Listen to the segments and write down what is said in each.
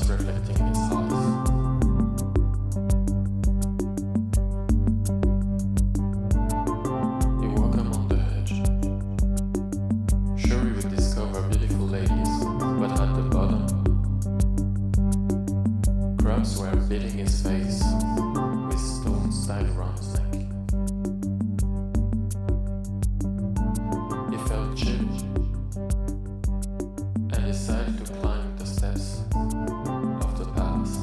was reflecting in his eyes. He walked on the edge. Sure, he would discover beautiful ladies, but at the bottom, crabs were beating his face with stones tied around his neck. He felt chill and decided to climb the steps of the palace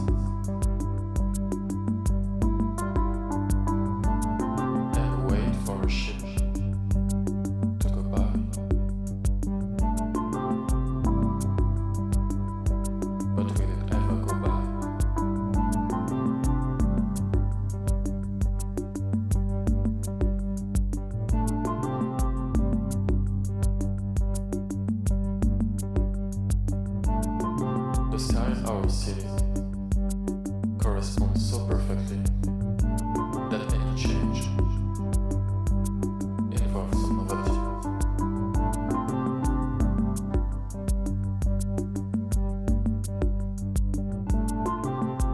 and wait for a ship to go by. But will it ever go by? The sky in our city corresponds so perfectly that any change involves some novelty.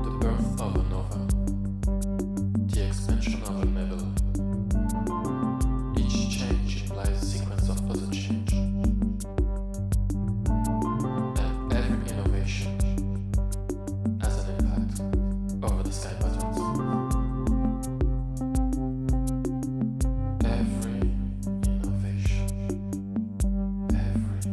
The birth of a nova, the expansion of a nebula. Each change implies a sequence of other change. And every innovation has an impact over the sky patterns. Every innovation, every.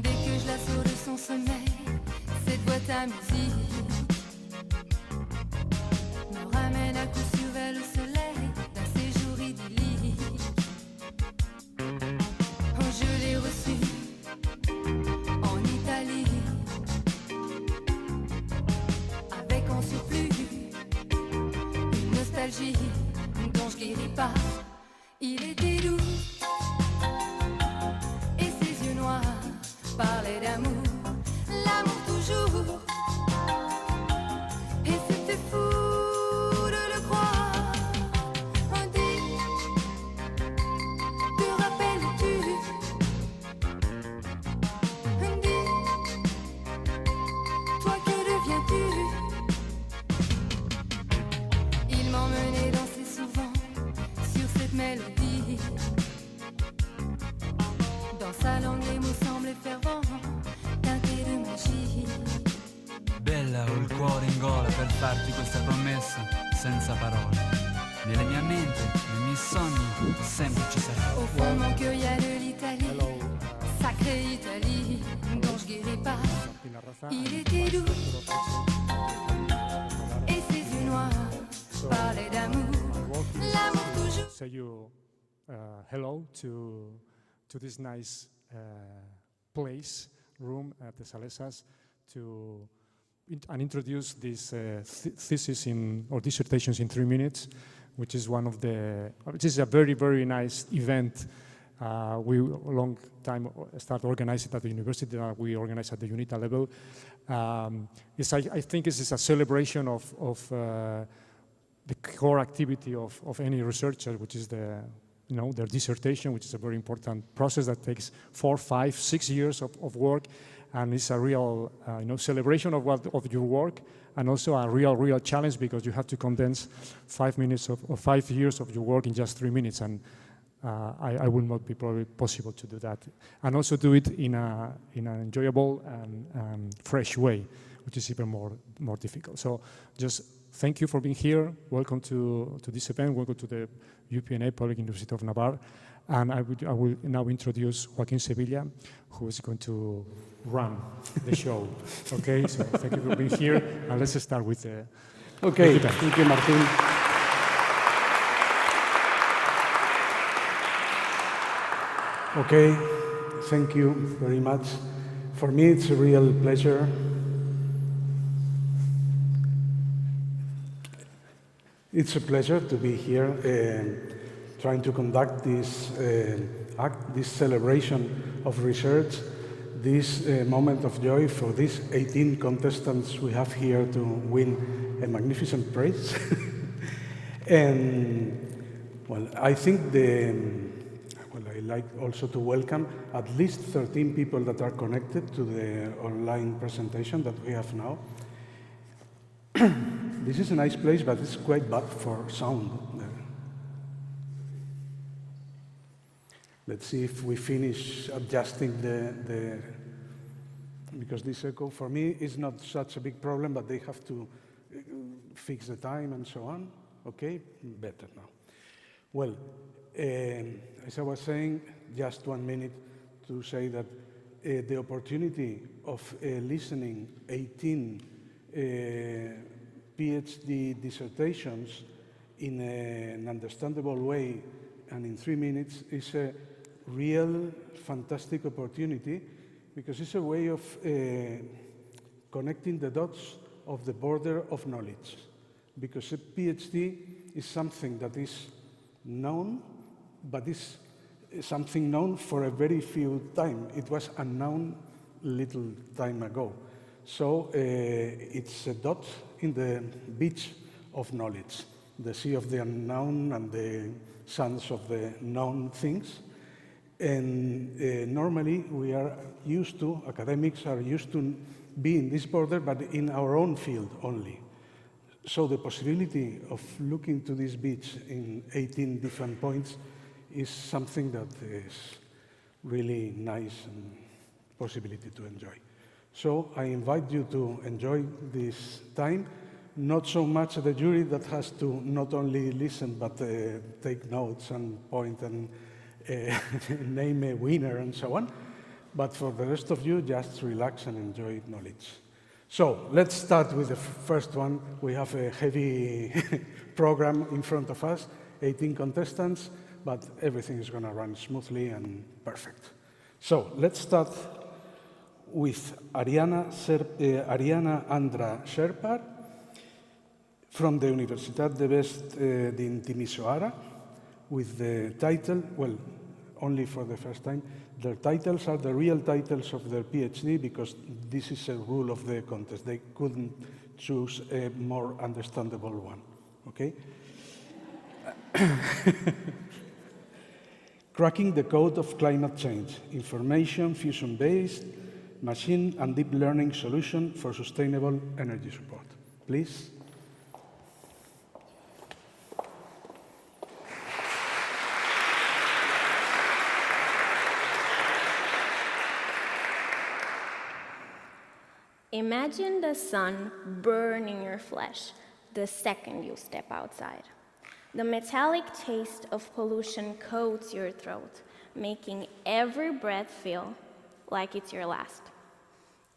Dès que je la sors de son sommeil, cette boîte à musique me ramène à coup sûr vers le soleil d'un séjour idyllique. Oh, je l'ai reçue en Italie, avec en surplus une nostalgie dont je guéris pas. Il était doux et ses yeux noirs parlaient d'amour, l'amour toujours. Et c'était fou de le croire. On dit, te rappelles-tu? On dit, toi que deviens-tu? Il m'emmenait danser souvent sur cette mélodie. Dans sa langue les mots semblaient fervents, teintés de magie. Bella, ho il cuore in gola per farti questa promessa senza parole. Nella mia mente, nei miei sogni, sempre ci sarai. Au fond de mon cœur, y a de l'Italie, sacrée Italie, dont je guéris pas. Il était doux, et ses yeux noirs parlaient d'amour, l'amour toujours. Say you hello to this nice place, room at the Salesas, and introduce this thesis or dissertations in 3 minutes, which is a very, very nice event. We long time start organizing at the university. We organize at the UNITA level. I think this is a celebration of the core activity of any researcher, which is their dissertation, which is a very important process that takes 4, 5, 6 years of work, and it's a real celebration of your work, and also a real challenge, because you have to condense 5 minutes or 5 years of your work in just 3 minutes, and I will not be probably possible to do that, and also do it in an enjoyable and fresh way, which is even more difficult. So just thank you for being here. Welcome to this event. Welcome to the UPNA, Public University of Navarre. And I will now introduce Joaquin Sevilla, who is going to run the show. Okay, so thank you for being here. And let's start with the Okay, thank you, Martin. Okay, thank you very much. For me, it's a real pleasure. It's a pleasure to be here trying to conduct this this celebration of research, this moment of joy for these 18 contestants we have here to win a magnificent prize. And, well, I think I like also to welcome at least 13 people that are connected to the online presentation that we have now. This is a nice place, but it's quite bad for sound. Let's see if we finish adjusting because this echo for me is not such a big problem, but they have to fix the time and so on. Okay, better now. Well, as I was saying, just 1 minute to say that the opportunity of listening 18 PhD dissertations in an understandable way and in 3 minutes is a real fantastic opportunity, because it's a way of connecting the dots of the border of knowledge. Because a PhD is something that is known, but is something known for a very few time. It was unknown little time ago. So it's a dot in the beach of knowledge, the sea of the unknown and the sands of the known things. And normally we are used to, academics are used to be in this border, but in our own field only. So the possibility of looking to this beach in 18 different points is something that is really nice and possibility to enjoy. So I invite you to enjoy this time, not so much the jury that has to not only listen, but take notes and point and name a winner and so on, but for the rest of you, just relax and enjoy knowledge. So let's start with the first one. We have a heavy program in front of us, 18 contestants, but everything is going to run smoothly and perfect. So let's start with Ariana Andra Sherpa from the Universitat de Vest in Timisoara, with the title, well, only for the first time, their titles are the real titles of their PhD, because this is a rule of the contest. They couldn't choose a more understandable one, okay? Cracking the Code of Climate Change, Information Fusion-Based Machine and Deep Learning Solution for Sustainable Energy Support. Please. Imagine the sun burning your flesh the second you step outside. The metallic taste of pollution coats your throat, making every breath feel like it's your last.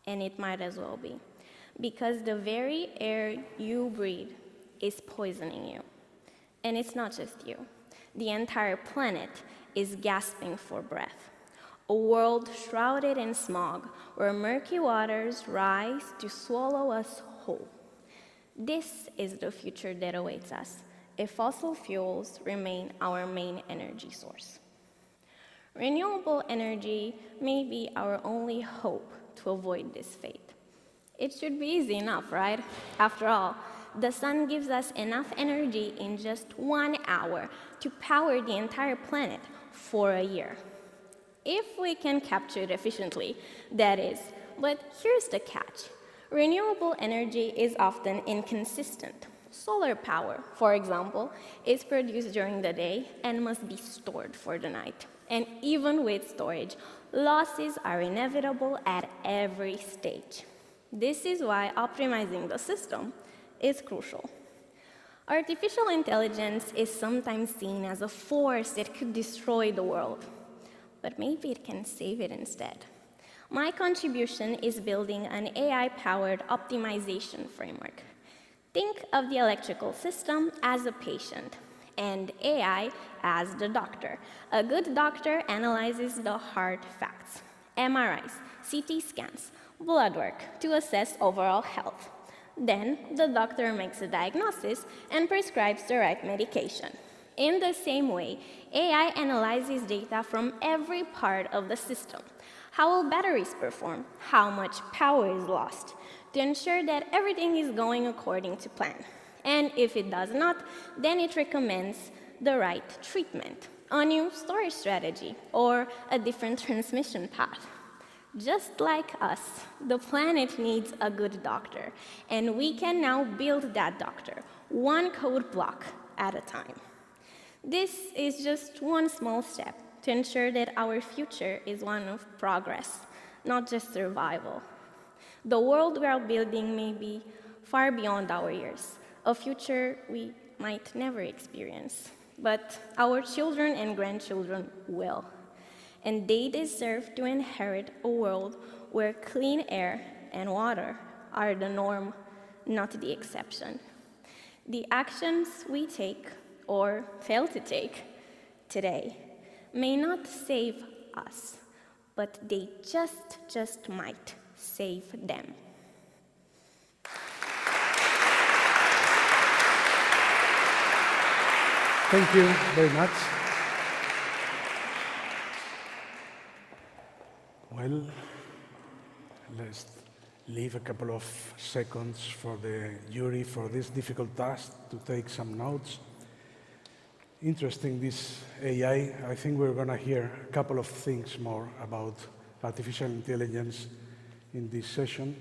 And it might as well be, because the very air you breathe is poisoning you. And it's not just you. The entire planet is gasping for breath. A world shrouded in smog, where murky waters rise to swallow us whole. This is the future that awaits us if fossil fuels remain our main energy source. Renewable energy may be our only hope to avoid this fate. It should be easy enough, right? After all, the sun gives us enough energy in just 1 hour to power the entire planet for a year. If we can capture it efficiently, that is. But here's the catch. Renewable energy is often inconsistent. Solar power, for example, is produced during the day and must be stored for the night. And even with storage, losses are inevitable at every stage. This is why optimizing the system is crucial. Artificial intelligence is sometimes seen as a force that could destroy the world. But maybe it can save it instead. My contribution is building an AI-powered optimization framework. Think of the electrical system as a patient, and AI as the doctor. A good doctor analyzes the hard facts, MRIs, CT scans, blood work to assess overall health. Then the doctor makes a diagnosis and prescribes the right medication. In the same way, AI analyzes data from every part of the system. How will batteries perform? How much power is lost? To ensure that everything is going according to plan. And if it does not, then it recommends the right treatment, a new storage strategy, or a different transmission path. Just like us, the planet needs a good doctor, and we can now build that doctor, one code block at a time. This is just one small step to ensure that our future is one of progress, not just survival. The world we are building may be far beyond our years, a future we might never experience, but our children and grandchildren will. And they deserve to inherit a world where clean air and water are the norm, not the exception. The actions we take or fail to take today may not save us, but they just might save them. Thank you very much. Well, let's leave a couple of seconds for the jury for this difficult task to take some notes. Interesting, this AI. I think we're going to hear a couple of things more about artificial intelligence in this session.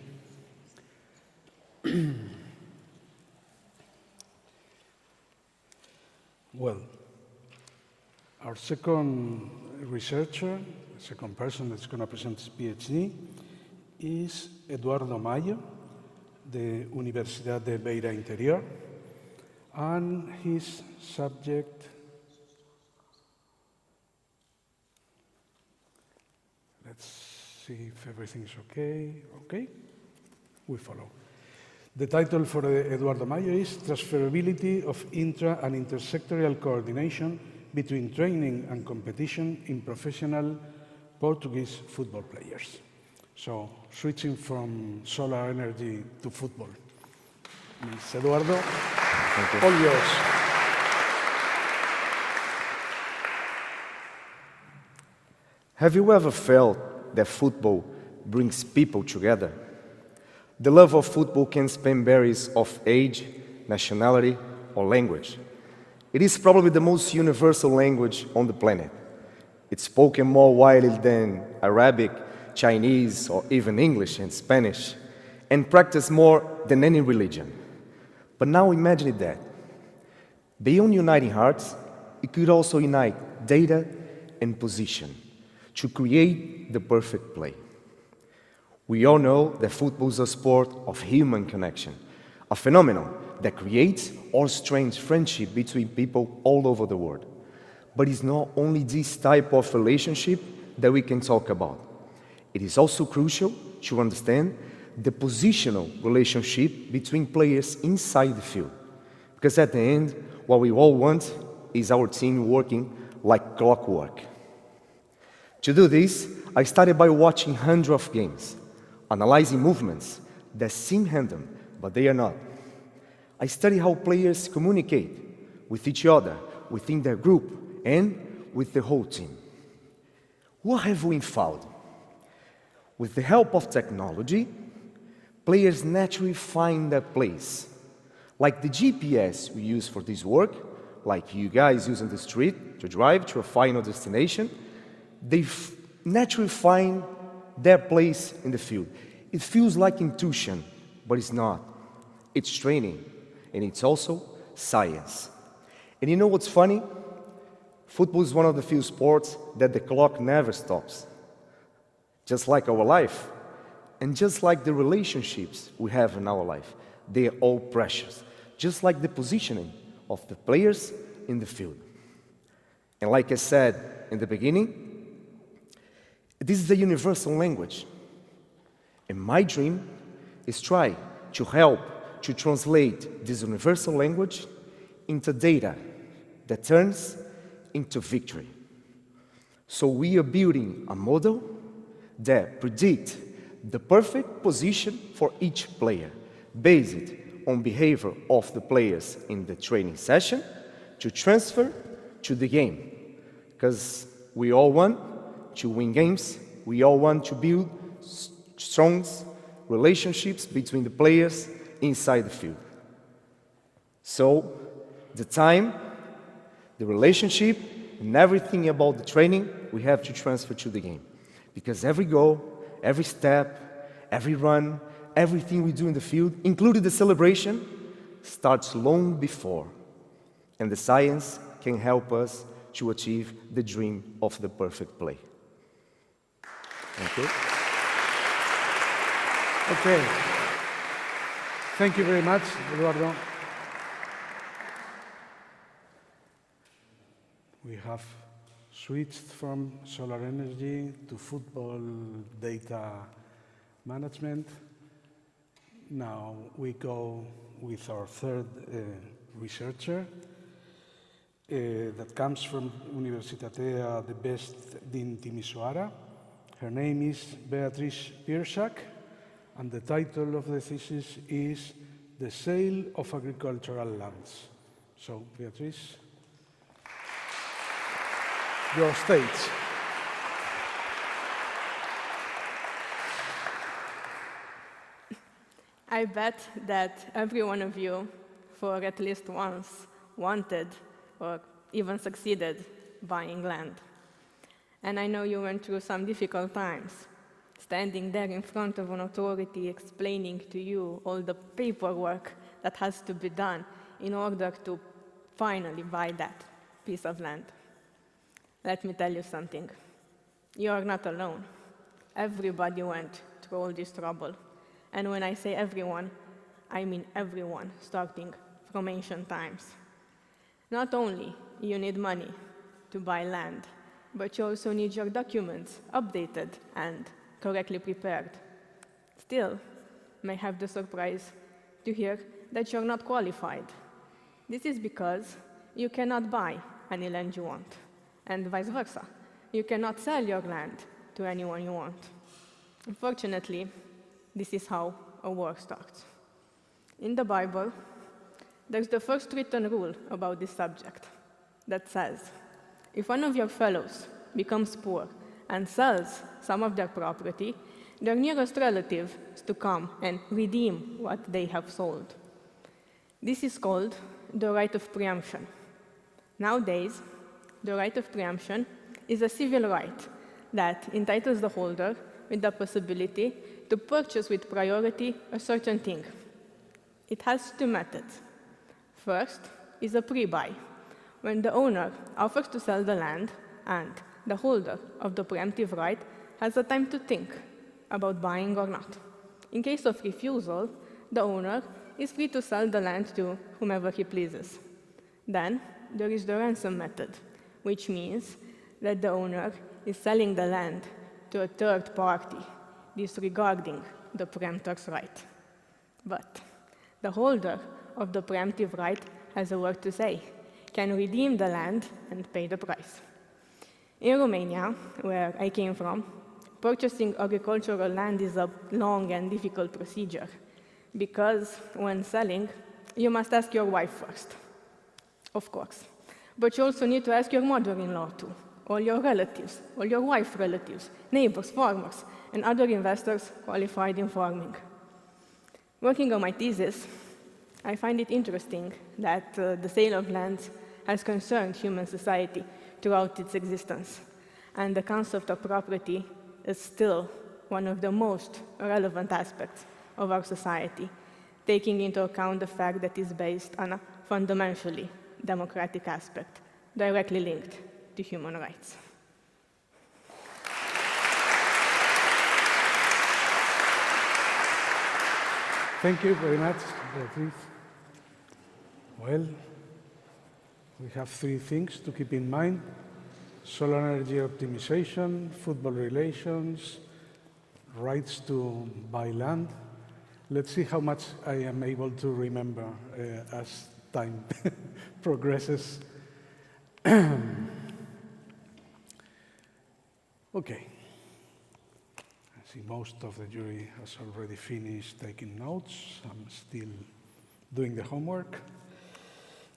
Well, our second researcher, the second person that's going to present his PhD, is Eduardo Mayo, de Universidad de Beira Interior, and his subject, let's see if everything's okay. Okay, we follow. The title for Eduardo Mayo is Transferability of Intra- and Intersectorial Coordination Between Training and Competition in Professional Portuguese Football Players. So, switching from solar energy to football. Ms. Eduardo, all yours. Have you ever felt that football brings people together? The love of football can span barriers of age, nationality, or language. It is probably the most universal language on the planet. It's spoken more widely than Arabic, Chinese, or even English and Spanish, and practiced more than any religion. But now imagine that. Beyond uniting hearts, it could also unite data and position to create the perfect play. We all know that football is a sport of human connection, a phenomenon that creates or strengthens friendship between people all over the world. But it's not only this type of relationship that we can talk about. It is also crucial to understand the positional relationship between players inside the field. Because at the end, what we all want is our team working like clockwork. To do this, I started by watching hundreds of games, analyzing movements that seem random, but they are not. I studied how players communicate with each other, within their group, and with the whole team. What have we found? With the help of technology, players naturally find their place. Like the GPS we use for this work, like you guys use on the street to drive to a final destination, they naturally find their place in the field. It feels like intuition, but it's not. It's training, and it's also science. And you know what's funny? Football is one of the few sports that the clock never stops. Just like our life, and just like the relationships we have in our life, they are all precious, just like the positioning of the players in the field. And like I said in the beginning, this is a universal language. And my dream is try to help to translate this universal language into data that turns into victory. So we are building a model that predicts the perfect position for each player, based on behavior of the players in the training session, to transfer to the game. Because we all want to win games, we all want to build strong relationships between the players inside the field. So the time, the relationship, and everything about the training, we have to transfer to the game. Because every goal, every step, every run, everything we do in the field, including the celebration, starts long before. And the science can help us to achieve the dream of the perfect play. Thank you. Okay. Thank you very much, Eduardo. We have switched from solar energy to football data management. Now we go with our third researcher that comes from Universitas de Best din Timisoara. Her name is Beatrice Pierschak, and the title of the thesis is The Sale of Agricultural Lands. So, Beatrice, your stage. I bet that every one of you, for at least once, wanted or even succeeded buying land. And I know you went through some difficult times, standing there in front of an authority explaining to you all the paperwork that has to be done in order to finally buy that piece of land. Let me tell you something. You are not alone. Everybody went through all this trouble. And when I say everyone, I mean everyone, starting from ancient times. Not only you need money to buy land, but you also need your documents updated and correctly prepared. Still, may have the surprise to hear that you're not qualified. This is because you cannot buy any land you want, and vice versa. You cannot sell your land to anyone you want. Unfortunately, this is how a war starts. In the Bible, there's the first written rule about this subject that says, if one of your fellows becomes poor and sells some of their property, their nearest relative is to come and redeem what they have sold. This is called the right of preemption. Nowadays, the right of preemption is a civil right that entitles the holder with the possibility to purchase with priority a certain thing. It has two methods. First is a pre-buy, when the owner offers to sell the land and the holder of the preemptive right has the time to think about buying or not. In case of refusal, the owner is free to sell the land to whomever he pleases. Then there is the ransom method, which means that the owner is selling the land to a third party, disregarding the preemptor's right. But the holder of the preemptive right has a word to say, can redeem the land and pay the price. In Romania, where I came from, purchasing agricultural land is a long and difficult procedure because when selling, you must ask your wife first, of course. But you also need to ask your mother-in-law too, all your relatives, all your wife's relatives, neighbors, farmers, and other investors qualified in farming. Working on my thesis, I find it interesting that the sale of lands has concerned human society throughout its existence, and the concept of property is still one of the most relevant aspects of our society, taking into account the fact that it's based on a fundamentally democratic aspect, directly linked to human rights. Thank you very much, Beatriz. Well, we have three things to keep in mind: solar energy optimization, football relations, rights to buy land. Let's see how much I am able to remember as time progresses. Okay. I see most of the jury has already finished taking notes. I'm still doing the homework.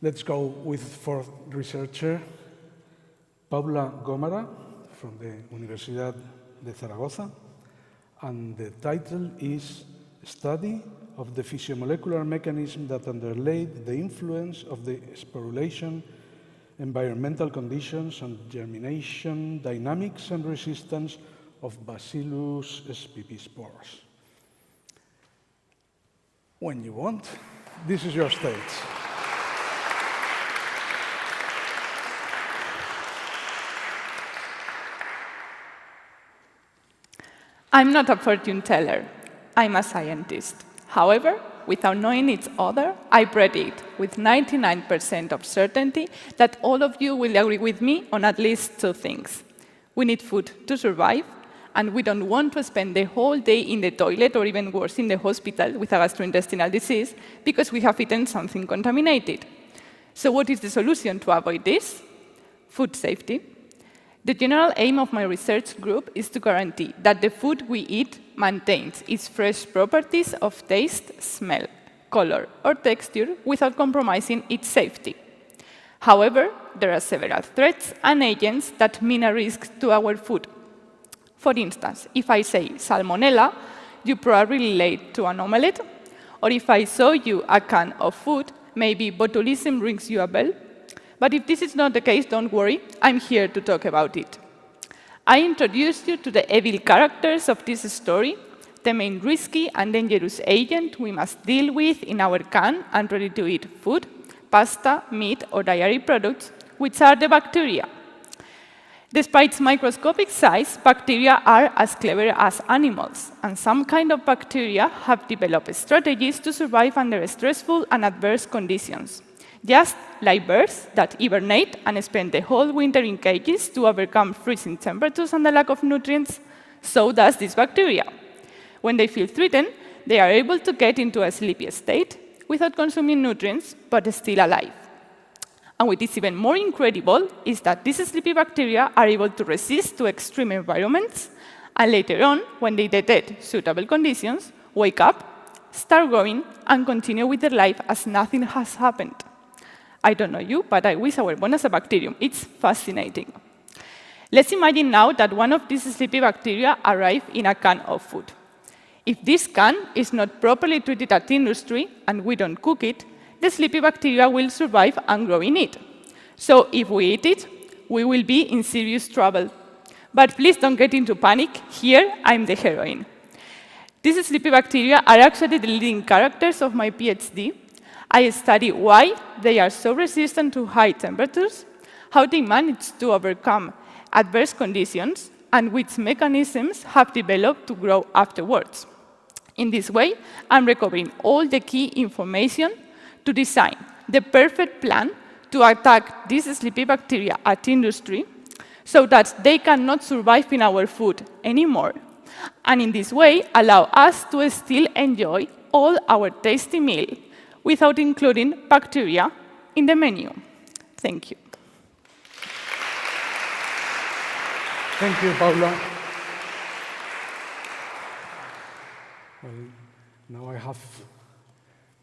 Let's go with fourth researcher, Paula Gómara from the Universidad de Zaragoza. And the title is Study of the Physiomolecular Mechanism that Underlaid the Influence of the Sporulation, Environmental Conditions on Germination, Dynamics and Resistance of Bacillus spp spores. When you want, this is your stage. I'm not a fortune teller. I'm a scientist. However, without knowing each other, I predict with 99% of certainty that all of you will agree with me on at least two things. We need food to survive, and we don't want to spend the whole day in the toilet or even worse, in the hospital with a gastrointestinal disease because we have eaten something contaminated. So what is the solution to avoid this? Food safety. The general aim of my research group is to guarantee that the food we eat maintains its fresh properties of taste, smell, color, or texture without compromising its safety. However, there are several threats and agents that mean a risk to our food. For instance, if I say salmonella, you probably relate to an omelette, or if I show you a can of food, maybe botulism rings you a bell. But if this is not the case, don't worry, I'm here to talk about it. I introduced you to the evil characters of this story, the main risky and dangerous agent we must deal with in our canned and ready-to-eat food, pasta, meat, or dairy products, which are the bacteria. Despite microscopic size, bacteria are as clever as animals, and some kind of bacteria have developed strategies to survive under stressful and adverse conditions. Just like birds that hibernate and spend the whole winter in cages to overcome freezing temperatures and the lack of nutrients, so does this bacteria. When they feel threatened, they are able to get into a sleepy state without consuming nutrients, but still alive. And what is even more incredible is that these sleepy bacteria are able to resist to extreme environments, and later on, when they detect suitable conditions, wake up, start growing, and continue with their life as nothing has happened. I don't know you, but I wish I were born as a bacterium. It's fascinating. Let's imagine now that one of these sleepy bacteria arrive in a can of food. If this can is not properly treated at industry and we don't cook it, the sleepy bacteria will survive and grow in it. So if we eat it, we will be in serious trouble. But please don't get into panic. Here, I'm the heroine. These sleepy bacteria are actually the leading characters of my PhD. I study why they are so resistant to high temperatures, how they manage to overcome adverse conditions, and which mechanisms have developed to grow afterwards. In this way, I'm recovering all the key information to design the perfect plan to attack these sleepy bacteria at industry so that they cannot survive in our food anymore, and in this way allow us to still enjoy all our tasty meal without including bacteria in the menu. Thank you. Thank you, Paula. Well, now I have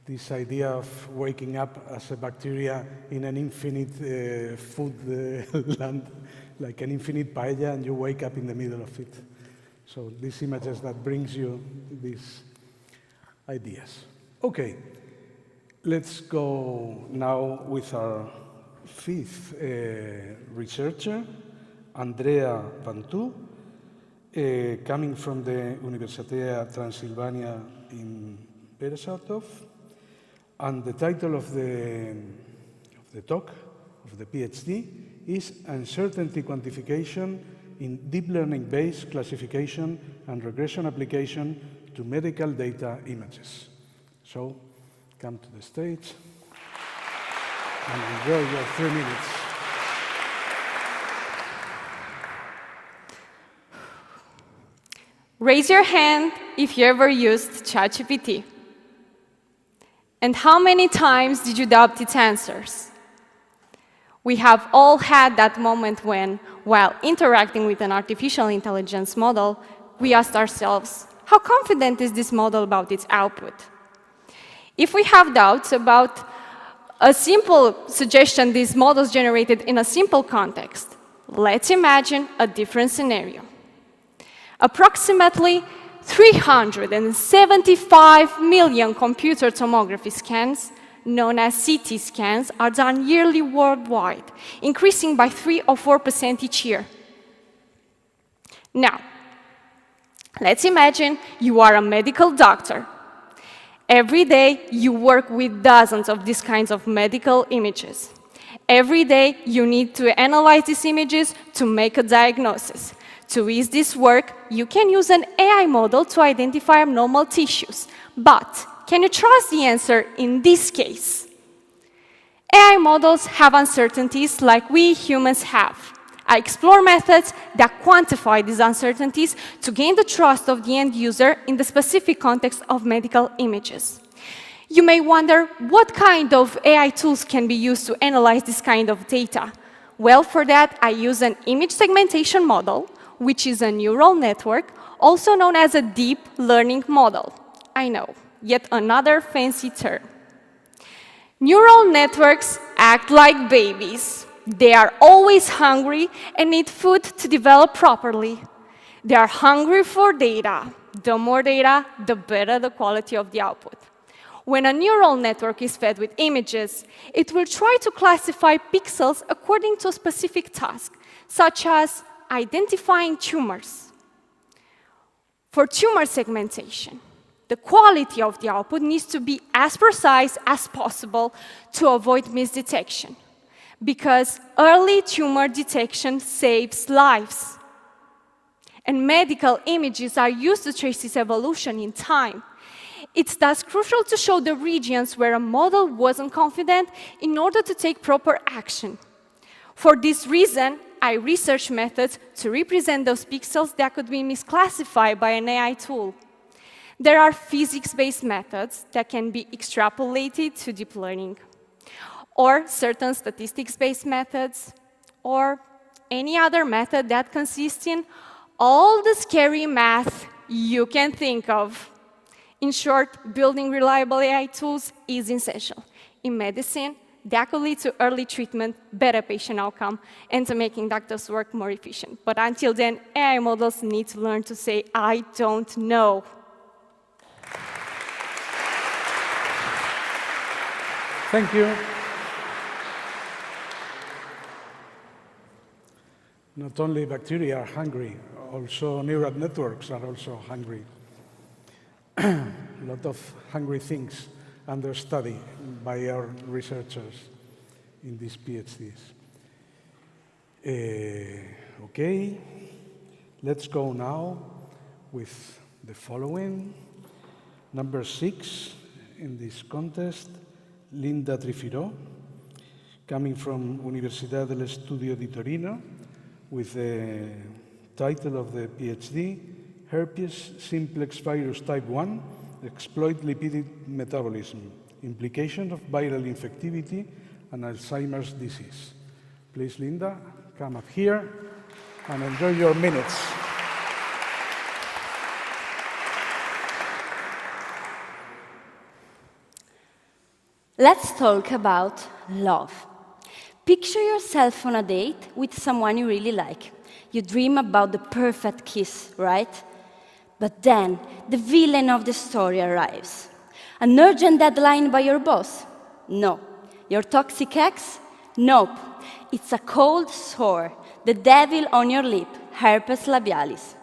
this idea of waking up as a bacteria in an infinite food land, like an infinite paella, and you wake up in the middle of it. So these images that brings you these ideas. Okay. Let's go now with our fifth researcher, Andrea Bantu, coming from the Universitas Transilvania in Beresatov. And the title of the talk, of the PhD, is Uncertainty Quantification in Deep Learning-Based Classification and Regression Application to Medical Data Images. So, come to the stage and enjoy your 3 minutes. Raise your hand if you ever used ChatGPT. And how many times did you doubt its answers? We have all had that moment when, while interacting with an artificial intelligence model, we asked ourselves, how confident is this model about its output? If we have doubts about a simple suggestion these models generated in a simple context, let's imagine a different scenario. Approximately 375 million computer tomography scans, known as CT scans, are done yearly worldwide, increasing by 3 or 4% each year. Now, let's imagine you are a medical doctor. Every day, you work with dozens of these kinds of medical images. Every day, you need to analyze these images to make a diagnosis. To ease this work, you can use an AI model to identify abnormal tissues. But can you trust the answer in this case? AI models have uncertainties like we humans have. I explore methods that quantify these uncertainties to gain the trust of the end user in the specific context of medical images. You may wonder, what kind of AI tools can be used to analyze this kind of data? Well, for that, I use an image segmentation model, which is a neural network, also known as a deep learning model. I know, yet another fancy term. Neural networks act like babies. They are always hungry and need food to develop properly. They are hungry for data. The more data, the better the quality of the output. When a neural network is fed with images, it will try to classify pixels according to a specific task, such as identifying tumors. For tumor segmentation, the quality of the output needs to be as precise as possible to avoid misdetection, because early tumor detection saves lives. And medical images are used to trace this evolution in time. It's thus crucial to show the regions where a model wasn't confident in order to take proper action. For this reason, I research methods to represent those pixels that could be misclassified by an AI tool. There are physics-based methods that can be extrapolated to deep learning, or certain statistics-based methods, or any other method that consists in all the scary math you can think of. In short, building reliable AI tools is essential. In medicine, that could lead to early treatment, better patient outcome, and to making doctors' work more efficient. But until then, AI models need to learn to say, I don't know. Thank you. Not only bacteria are hungry, also neural networks are also hungry. A lot of hungry things under study by our researchers in these PhDs. Okay, let's go now with the following. Number 6 in this contest, Linda Trifiro, coming from Universitas del Estudio di Torino, with the title of the PhD, Herpes simplex virus type 1, exploit lipid metabolism, implication of viral infectivity and Alzheimer's disease. Please, Linda, come up here and enjoy your minutes. Let's talk about love. Picture yourself on a date with someone you really like. You dream about the perfect kiss, right? But then, the villain of the story arrives. An urgent deadline by your boss? No. Your toxic ex? Nope. It's a cold sore, the devil on your lip, herpes labialis.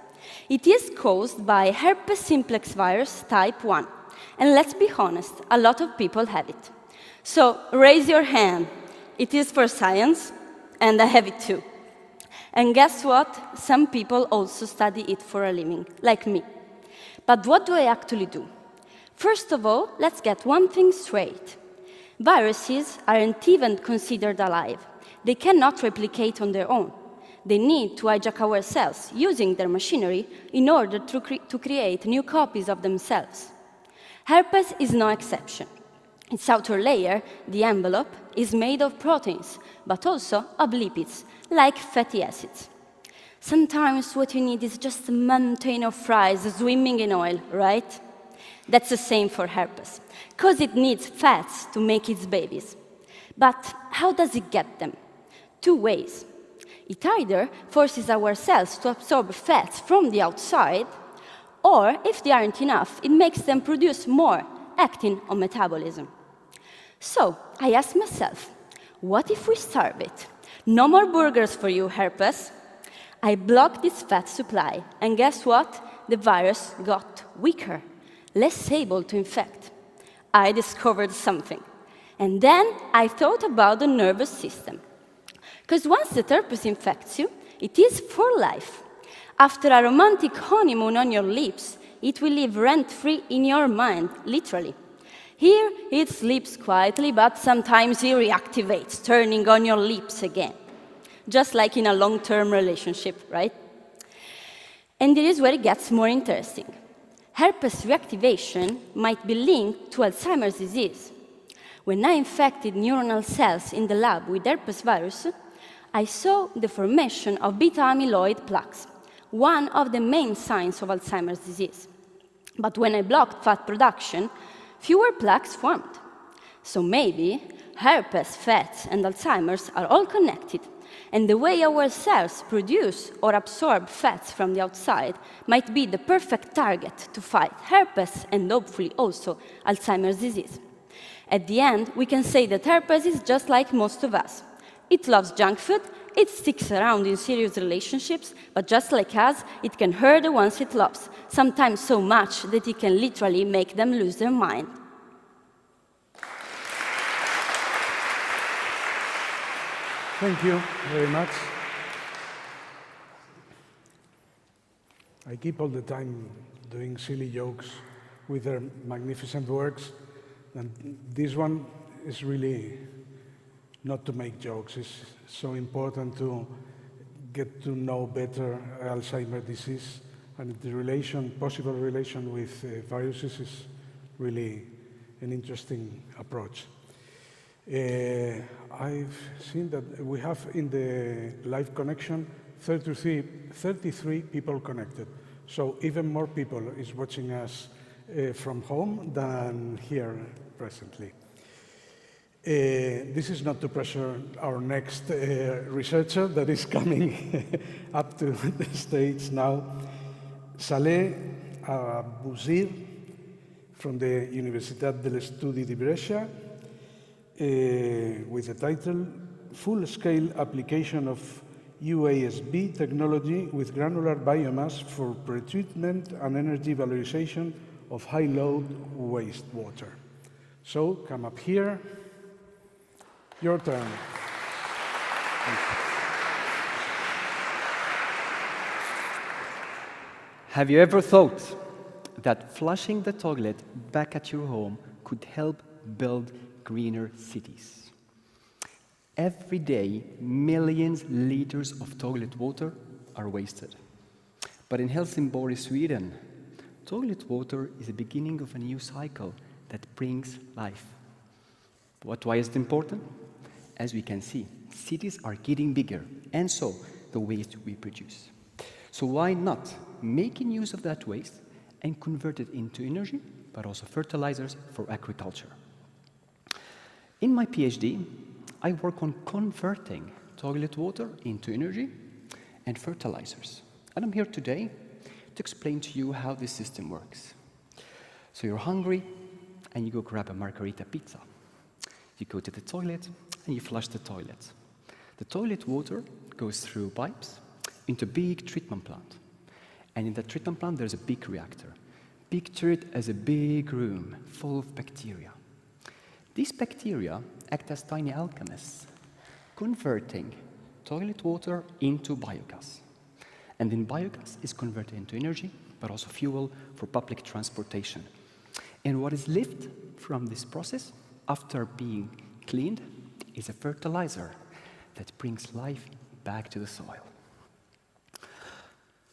It is caused by herpes simplex virus type 1. And let's be honest, a lot of people have it. So, raise your hand. It is for science, and I have it too. And guess what? Some people also study it for a living, like me. But what do I actually do? First of all, let's get one thing straight. Viruses aren't even considered alive. They cannot replicate on their own. They need to hijack our cells, using their machinery, in order to create new copies of themselves. Herpes is no exception. Its outer layer, the envelope, is made of proteins, but also of lipids, like fatty acids. Sometimes what you need is just a mountain of fries swimming in oil, right? That's the same for herpes, because it needs fats to make its babies. But how does it get them? Two ways. It either forces our cells to absorb fats from the outside, or if they aren't enough, it makes them produce more, acting on metabolism. So I asked myself, what if we starve it? No more burgers for you, herpes. I blocked this fat supply, and guess what? The virus got weaker, less able to infect. I discovered something. And then I thought about the nervous system. Because once the herpes infects you, it is for life. After a romantic honeymoon on your lips, it will live rent-free in your mind, literally. Here, it sleeps quietly, but sometimes it reactivates, turning on your lips again. Just like in a long-term relationship, right? And here is where it gets more interesting. Herpes reactivation might be linked to Alzheimer's disease. When I infected neuronal cells in the lab with herpes virus, I saw the formation of beta-amyloid plaques, one of the main signs of Alzheimer's disease. But when I blocked fat production, fewer plaques formed. So maybe herpes, fats, and Alzheimer's are all connected, and the way our cells produce or absorb fats from the outside might be the perfect target to fight herpes and hopefully also Alzheimer's disease. At the end, we can say that herpes is just like most of us. It loves junk food, it sticks around in serious relationships, but just like us, it can hurt the ones it loves, sometimes so much that it can literally make them lose their mind. Thank you very much. I keep all the time doing silly jokes with their magnificent works, and this one is really not to make jokes. It's so important to get to know better Alzheimer's disease, and the possible relation with viruses is really an interesting approach. I've seen that we have in the live connection 33 people connected. So even more people is watching us from home than here presently. This is not to pressure our next researcher that is coming up to the stage now. Saleh Abouzir from the Universitat de l'Estudi di Brescia, with the title, Full-Scale Application of UASB Technology with Granular Biomass for Pretreatment and Energy Valorization of High-Load Wastewater. So, come up here. Your turn. Have you ever thought that flushing the toilet back at your home could help build greener cities? Every day, millions of liters of toilet water are wasted. But in Helsingborg, Sweden, toilet water is the beginning of a new cycle that brings life. But why is it important? As we can see, cities are getting bigger, and so the waste we produce. So why not making use of that waste and convert it into energy, but also fertilizers for agriculture? In my PhD, I work on converting toilet water into energy and fertilizers. And I'm here today to explain to you how this system works. So you're hungry, and you go grab a margarita pizza. You go to the toilet, and you flush the toilet. The toilet water goes through pipes into a big treatment plant. And in that treatment plant, there's a big reactor. Picture it as a big room full of bacteria. These bacteria act as tiny alchemists, converting toilet water into biogas. And then biogas is converted into energy, but also fuel for public transportation. And what is left from this process, after being cleaned, is a fertilizer that brings life back to the soil.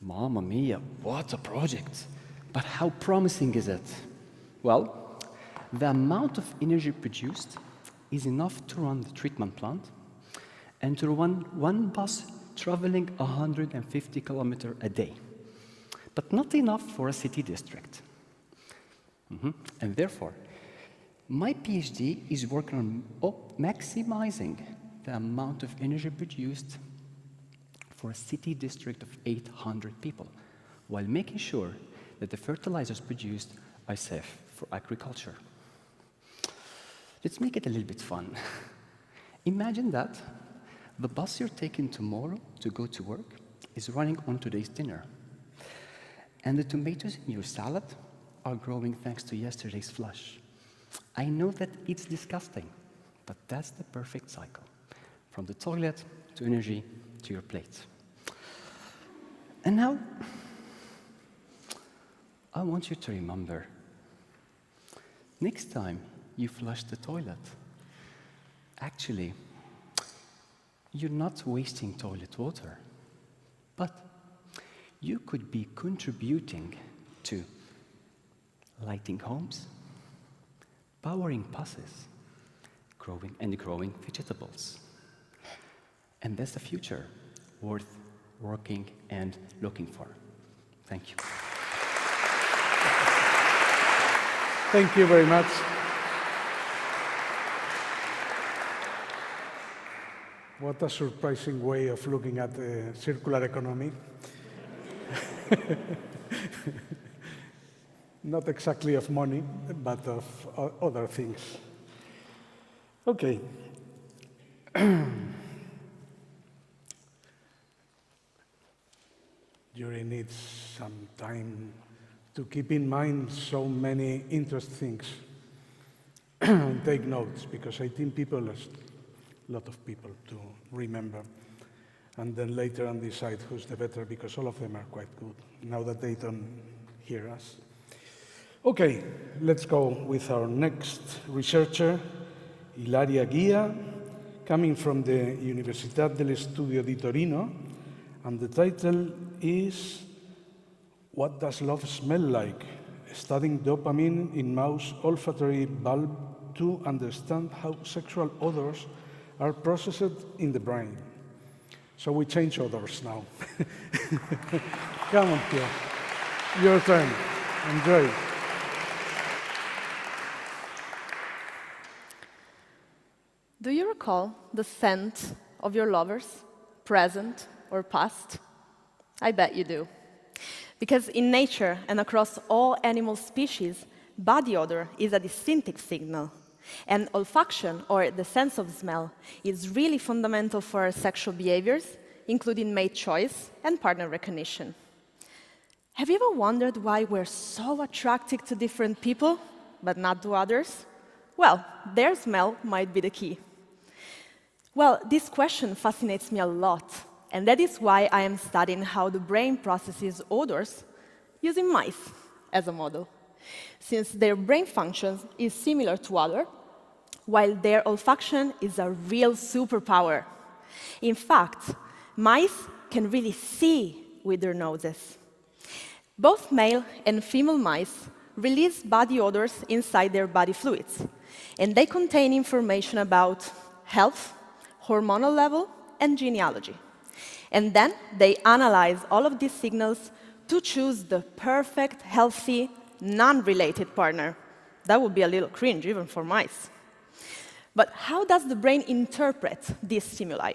Mamma mia, what a project! But how promising is it? Well, The amount of energy produced is enough to run the treatment plant and to run one bus traveling 150 kilometers a day, but not enough for a city district. And therefore, my PhD is working on maximizing the amount of energy produced for a city district of 800 people, while making sure that the fertilizers produced are safe for agriculture. Let's make it a little bit fun. Imagine that the bus you're taking tomorrow to go to work is running on today's dinner, and the tomatoes in your salad are growing thanks to yesterday's flush. I know that it's disgusting, but that's the perfect cycle, from the toilet to energy to your plate. And now, I want you to remember, next time you flush the toilet, actually, you're not wasting toilet water, but you could be contributing to lighting homes, powering buses, growing vegetables. And that's the future worth working and looking for. Thank you. Thank you very much. What a surprising way of looking at the circular economy. Not exactly of money, but of other things. Okay. Jury needs some time to keep in mind so many interesting things and take notes, because 18 people is a lot of people to remember. And then later on decide who's the better, because all of them are quite good, now that they don't hear us. Okay, let's go with our next researcher, Ilaria Guia, coming from the Universitas del Estudio di Torino, and the title is What Does Love Smell Like? Studying dopamine in mouse olfactory bulb to understand how sexual odors are processed in the brain. So we change odors now. Come on, Pia. Your turn. Enjoy. Do you recall the scent of your lovers, present or past? I bet you do. Because in nature and across all animal species, body odor is a distinctive signal. And olfaction, or the sense of smell, is really fundamental for our sexual behaviors, including mate choice and partner recognition. Have you ever wondered why we're so attracted to different people, but not to others? Well, their smell might be the key. Well, this question fascinates me a lot, and that is why I am studying how the brain processes odors using mice as a model. Since their brain function is similar to ours, while their olfaction is a real superpower. In fact, mice can really see with their noses. Both male and female mice release body odors inside their body fluids, and they contain information about health, hormonal level, and genealogy. And then they analyze all of these signals to choose the perfect, healthy, non-related partner. That would be a little cringe, even for mice. But how does the brain interpret these stimuli?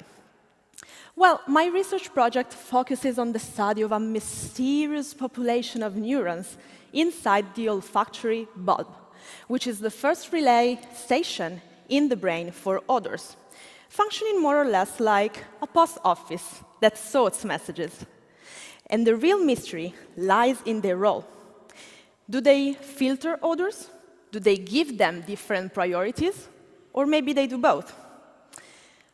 Well, my research project focuses on the study of a mysterious population of neurons inside the olfactory bulb, which is the first relay station in the brain for odors, functioning more or less like a post office that sorts messages. And the real mystery lies in their role. Do they filter odors? Do they give them different priorities? Or maybe they do both?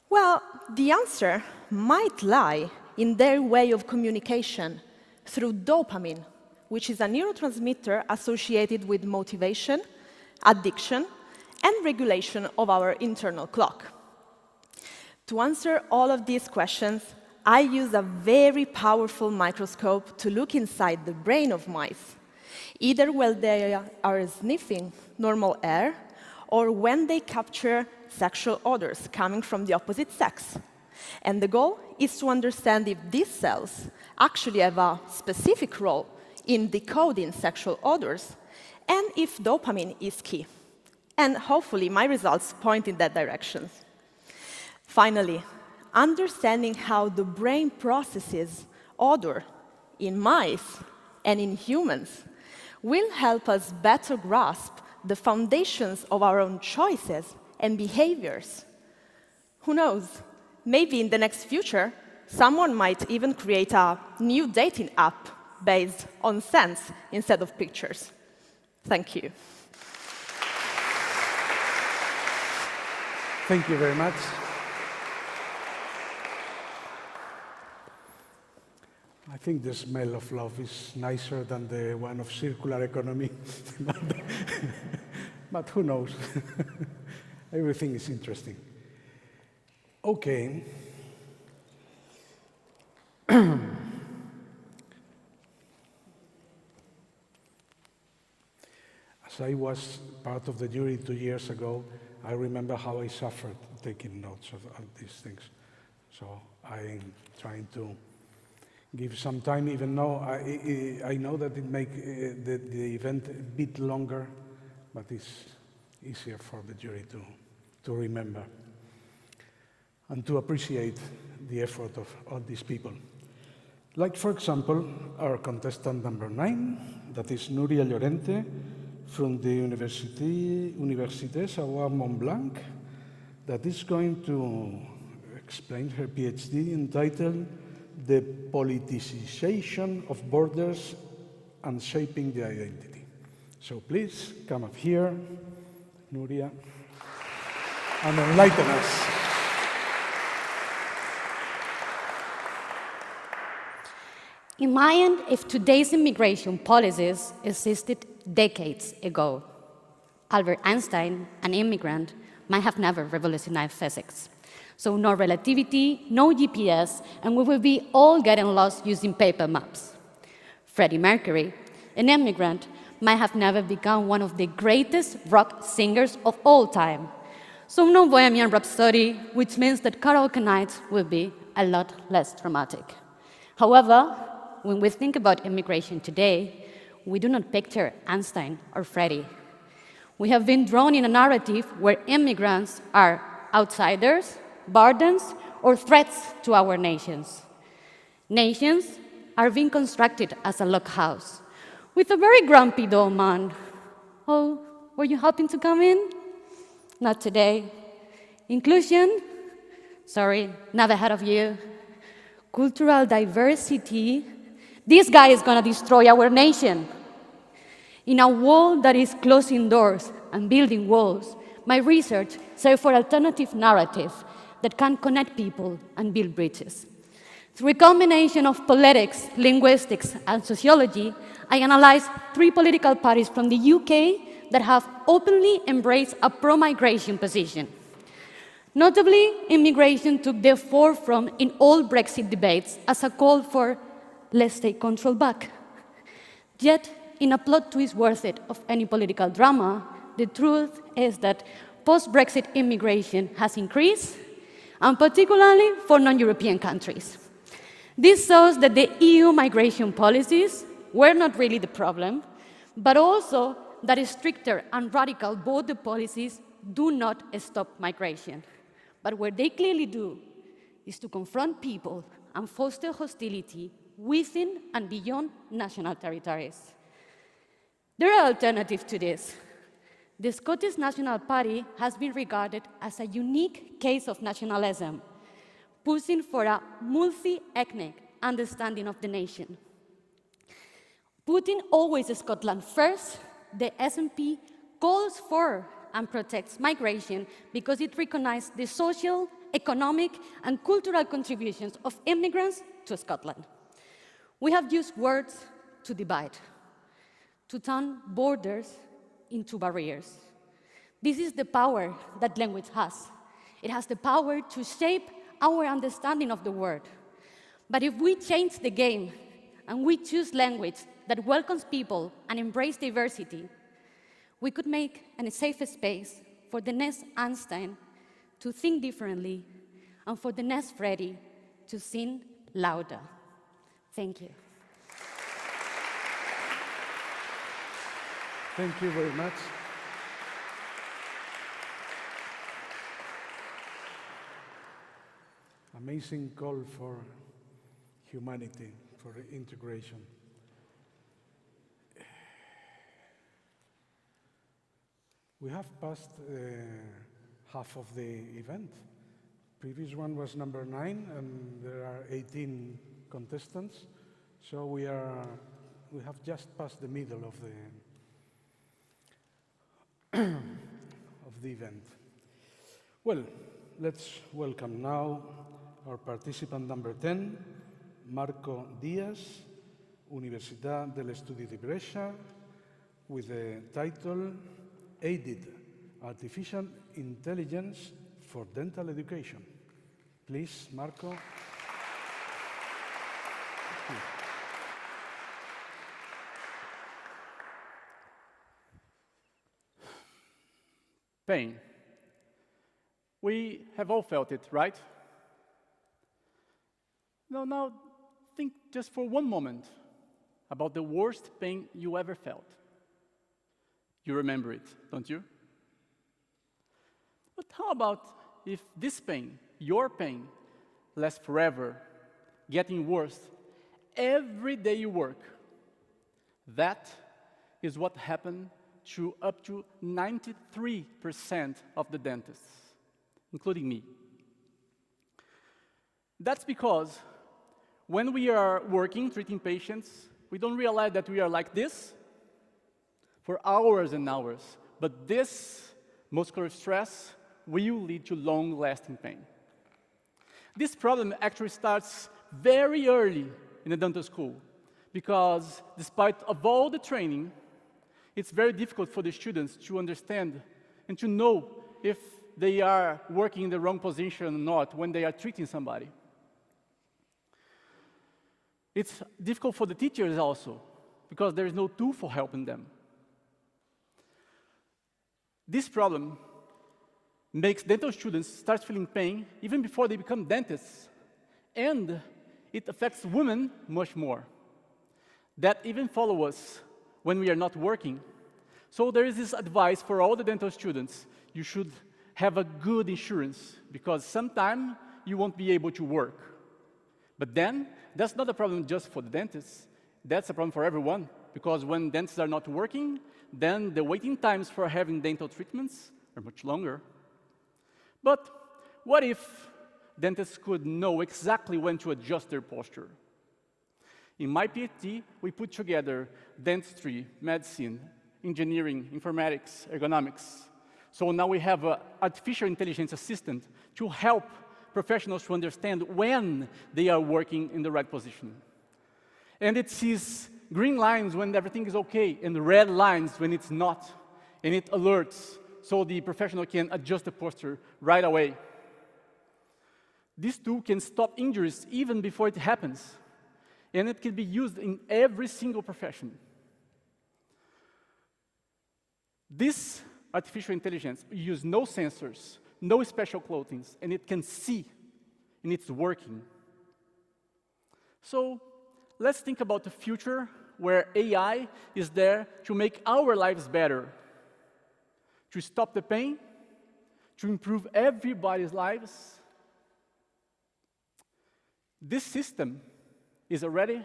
Well, the answer might lie in their way of communication through dopamine, which is a neurotransmitter associated with motivation, addiction, and regulation of our internal clock. To answer all of these questions, I use a very powerful microscope to look inside the brain of mice. either when they are sniffing normal air or when they capture sexual odors coming from the opposite sex. And the goal is to understand if these cells actually have a specific role in decoding sexual odors and if dopamine is key. And hopefully my results point in that direction. Finally, understanding how the brain processes odor in mice and in humans will help us better grasp the foundations of our own choices and behaviors. Who knows? Maybe in the next future, someone might even create a new dating app based on scents instead of pictures. Thank you. Thank you very much. I think the smell of love is nicer than the one of circular economy. But who knows? Everything is interesting. Okay. As I was part of the jury 2 years ago, I remember how I suffered taking notes of these things. So I'm trying to give some time, even though I know that it makes the event a bit longer, but it's easier for the jury to remember and to appreciate the effort of all these people. Like, for example, our contestant number 9, that is Núria Llorente, from the Universitas Mont Blanc, that is going to explain her PhD entitled The Politicization of Borders and Shaping the Identity. So please come up here, Núria, and enlighten us. Imagine if today's immigration policies existed decades ago. Albert Einstein, an immigrant, might have never revolutionized physics. So no relativity, no GPS, and we will be all getting lost using paper maps. Freddie Mercury, an immigrant, might have never become one of the greatest rock singers of all time. So no Bohemian Rhapsody, which means that karaoke nights will be a lot less dramatic. However, when we think about immigration today, we do not picture Einstein or Freddie. We have been drawn in a narrative where immigrants are outsiders, burdens, or threats to our nations. Nations are being constructed as a log house, with a very grumpy old man. Oh, were you hoping to come in? Not today. Inclusion? Sorry, never heard of you. Cultural diversity? This guy is going to destroy our nation. In a world that is closing doors and building walls, my research serves for alternative narrative that can connect people and build bridges. Through a combination of politics, linguistics, and sociology, I analyzed 3 political parties from the UK that have openly embraced a pro-migration position. Notably, immigration took the forefront in all Brexit debates as a call for let's take control back. Yet, in a plot twist worth it of any political drama, the truth is that post-Brexit immigration has increased, and particularly for non-European countries. This shows that the EU migration policies were not really the problem, but also that stricter and radical border policies do not stop migration. But what they clearly do is to confront people and foster hostility within and beyond national territories. There are alternatives to this. The Scottish National Party has been regarded as a unique case of nationalism, pushing for a multi-ethnic understanding of the nation. Putting always Scotland first, the SNP calls for and protects migration because it recognizes the social, economic, and cultural contributions of immigrants to Scotland. We have used words to divide, to turn borders into barriers. This is the power that language has. It has the power to shape our understanding of the world. But if we change the game and we choose language that welcomes people and embraces diversity, we could make a safe space for the next Einstein to think differently and for the next Freddie to sing louder. Thank you. Thank you very much. Amazing call for humanity, for integration. We have passed half of the event. Previous one was number 9, and there are 18 contestants. So we have just passed the middle of the event. Well, let's welcome now our participant number 10, Marco Díaz, Universitat de l'Estudi de Brescia, with the title Aided Artificial Intelligence for Dental Education. Please, Marco. Thank you. Pain. We have all felt it, right? Now think just for one moment about the worst pain you ever felt. You remember it, don't you? But how about if this pain, your pain, lasts forever, getting worse every day you work? That is what happened to up to 93% of the dentists, including me. That's because when we are working, treating patients, we don't realize that we are like this for hours and hours. But this muscular stress will lead to long-lasting pain. This problem actually starts very early in the dental school because despite of all the training, it's very difficult for the students to understand and to know if they are working in the wrong position or not when they are treating somebody. It's difficult for the teachers also, because there is no tool for helping them. This problem makes dental students start feeling pain even before they become dentists, and it affects women much more, that even follow us when we are not working. So there is this advice for all the dental students: you should have a good insurance, because sometime you won't be able to work. But then, that's not a problem just for the dentists. That's a problem for everyone, because when dentists are not working, then the waiting times for having dental treatments are much longer. But what if dentists could know exactly when to adjust their posture? In my PhD, we put together dentistry, medicine, engineering, informatics, ergonomics. So now we have an artificial intelligence assistant to help professionals to understand when they are working in the right position. And it sees green lines when everything is okay, and red lines when it's not. And it alerts, so the professional can adjust the posture right away. This tool can stop injuries even before it happens. And it can be used in every single profession. This artificial intelligence uses no sensors, no special clothing, and it can see, and it's working. So let's think about the future where AI is there to make our lives better, to stop the pain, to improve everybody's lives. This system is already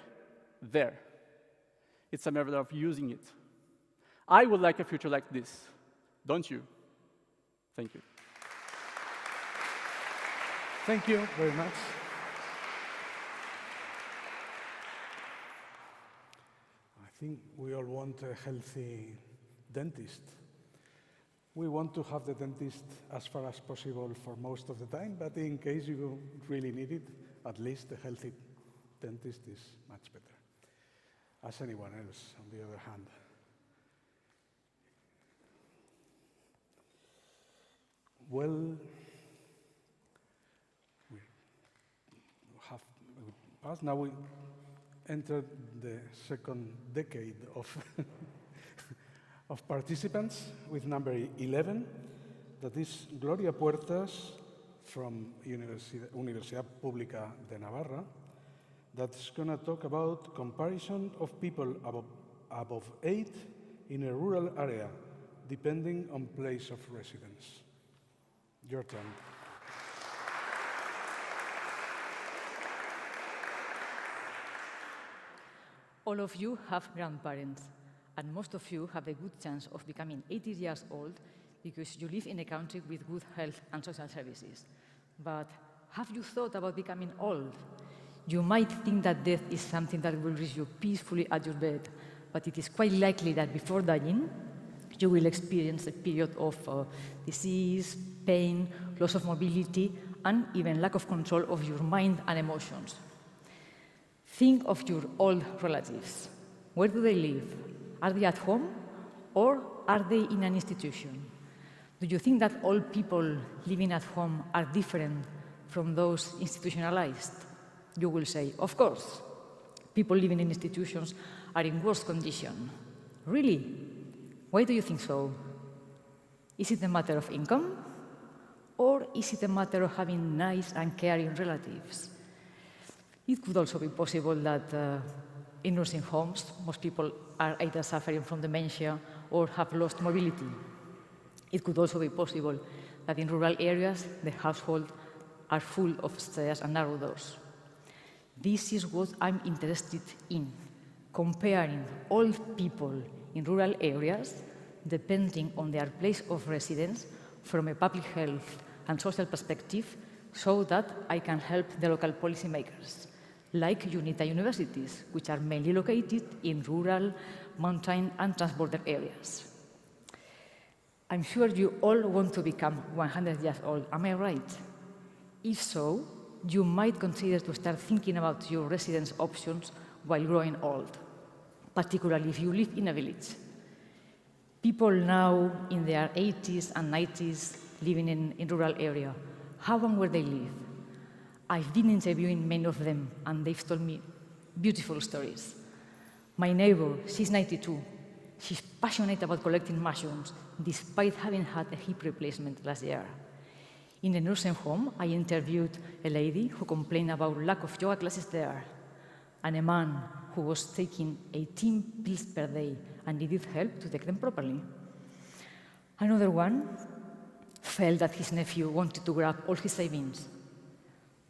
there. It's a matter of using it. I would like a future like this, don't you? Thank you. Thank you very much. I think we all want a healthy dentist. We want to have the dentist as far as possible for most of the time, but in case you really need it, at least a healthy dentist is much better, as anyone else, on the other hand. Well, we have passed. Now we entered the second decade of, of participants with number 11, that is Gloria Puertas from Universidad Pública de Navarra, that's going to talk about comparison of people above 8 in a rural area, depending on place of residence. Your turn. All of you have grandparents, and most of you have a good chance of becoming 80 years old because you live in a country with good health and social services. But have you thought about becoming old? You might think that death is something that will reach you peacefully at your bed, but it is quite likely that before dying, you will experience a period of disease, pain, loss of mobility, and even lack of control of your mind and emotions. Think of your old relatives. Where do they live? Are they at home or are they in an institution? Do you think that old people living at home are different from those institutionalized? You will say, of course. People living in institutions are in worse condition. Really? Why do you think so? Is it a matter of income? Or is it a matter of having nice and caring relatives? It could also be possible that in nursing homes, most people are either suffering from dementia or have lost mobility. It could also be possible that in rural areas, the households are full of stairs and narrow doors. This is what I'm interested in, comparing old people in rural areas, depending on their place of residence, from a public health and social perspective, so that I can help the local policymakers, like UNITA universities, which are mainly located in rural, mountain, and transborder areas. I'm sure you all want to become 100 years old, am I right? If so, you might consider to start thinking about your residence options while growing old, particularly if you live in a village. People now in their 80s and 90s living in rural area, how and where they live. I've been interviewing many of them, and they've told me beautiful stories. My neighbor, she's 92. She's passionate about collecting mushrooms, despite having had a hip replacement last year. In a nursing home, I interviewed a lady who complained about lack of yoga classes there, and a man who was taking 18 pills per day and needed help to take them properly. Another one felt that his nephew wanted to grab all his savings.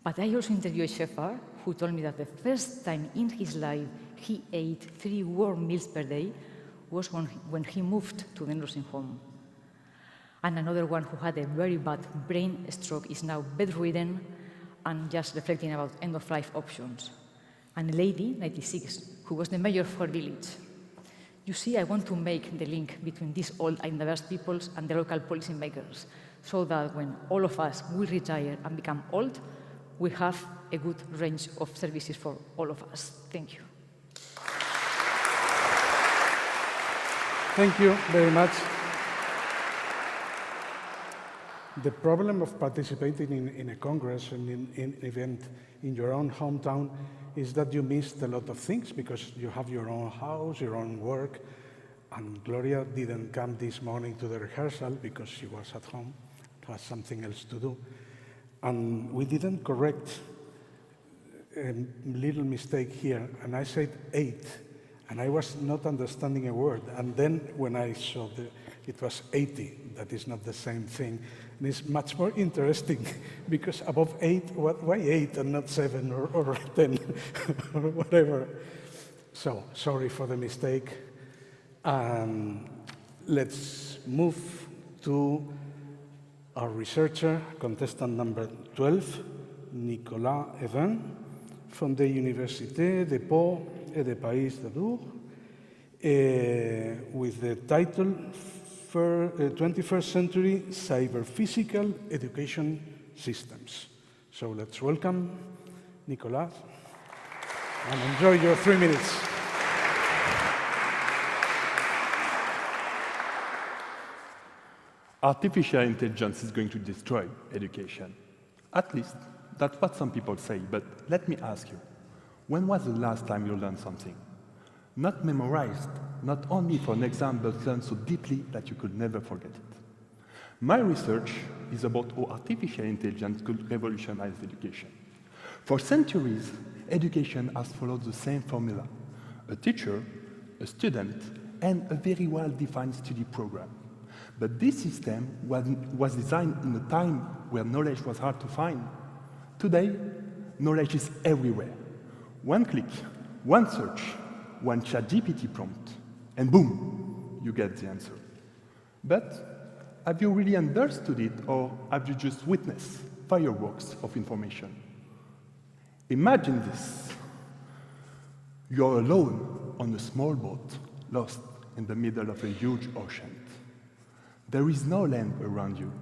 But I also interviewed a shepherd who told me that the first time in his life he ate 3 warm meals per day was when he moved to the nursing home. And another one who had a very bad brain stroke is now bedridden and just reflecting about end-of-life options. And a lady, 96, who was the mayor of her village. You see, I want to make the link between these old and diverse peoples and the local policymakers, so that when all of us will retire and become old, we have a good range of services for all of us. Thank you. Thank you very much. The problem of participating in a congress and in an event in your own hometown is that you missed a lot of things because you have your own house, your own work, and Gloria didn't come this morning to the rehearsal because she was at home. It was something else to do. And we didn't correct a little mistake here, and I said 8, and I was not understanding a word. And then when I saw it was 80, that is not the same thing. And it's much more interesting because above 8, why 8 and not 7 or 10 or whatever? So sorry for the mistake. Let's move to our researcher, contestant number 12, Nicolas Evin, from the Université de Pau et de Pays de Dour, with the title 21st Century Cyber-Physical Education Systems. So let's welcome Nicolas and enjoy your 3 minutes. Artificial intelligence is going to destroy education. At least, that's what some people say, but let me ask you, When was the last time you learned something? Not memorized, not only for an exam, but learned so deeply that you could never forget it. My research is about how artificial intelligence could revolutionize education. For centuries, education has followed the same formula: a teacher, a student, and a very well-defined study program. But this system was designed in a time where knowledge was hard to find. Today, knowledge is everywhere. One click, one search, one ChatGPT prompt, and boom, you get the answer. But have you really understood it, or have you just witnessed fireworks of information? Imagine this. You're alone on a small boat, lost in the middle of a huge ocean. There is no land around you,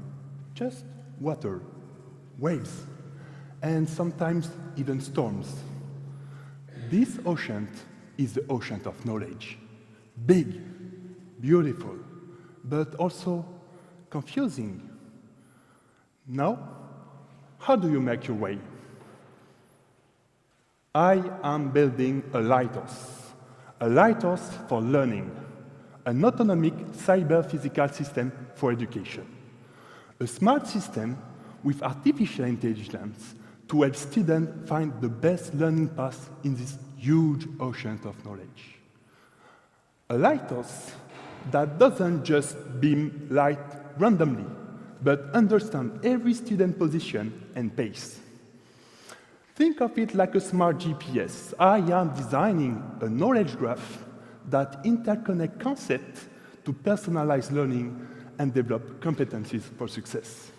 just water, waves, and sometimes even storms. This ocean is the ocean of knowledge. Big, beautiful, but also confusing. Now, how do you make your way? I am building a lighthouse for learning, an autonomic cyber-physical system for education, a smart system with artificial intelligence to help students find the best learning path in this huge ocean of knowledge. A lighthouse that doesn't just beam light randomly, but understands every student's position and pace. Think of it like a smart GPS. I am designing a knowledge graph that interconnects concepts to personalize learning and develop competencies for success.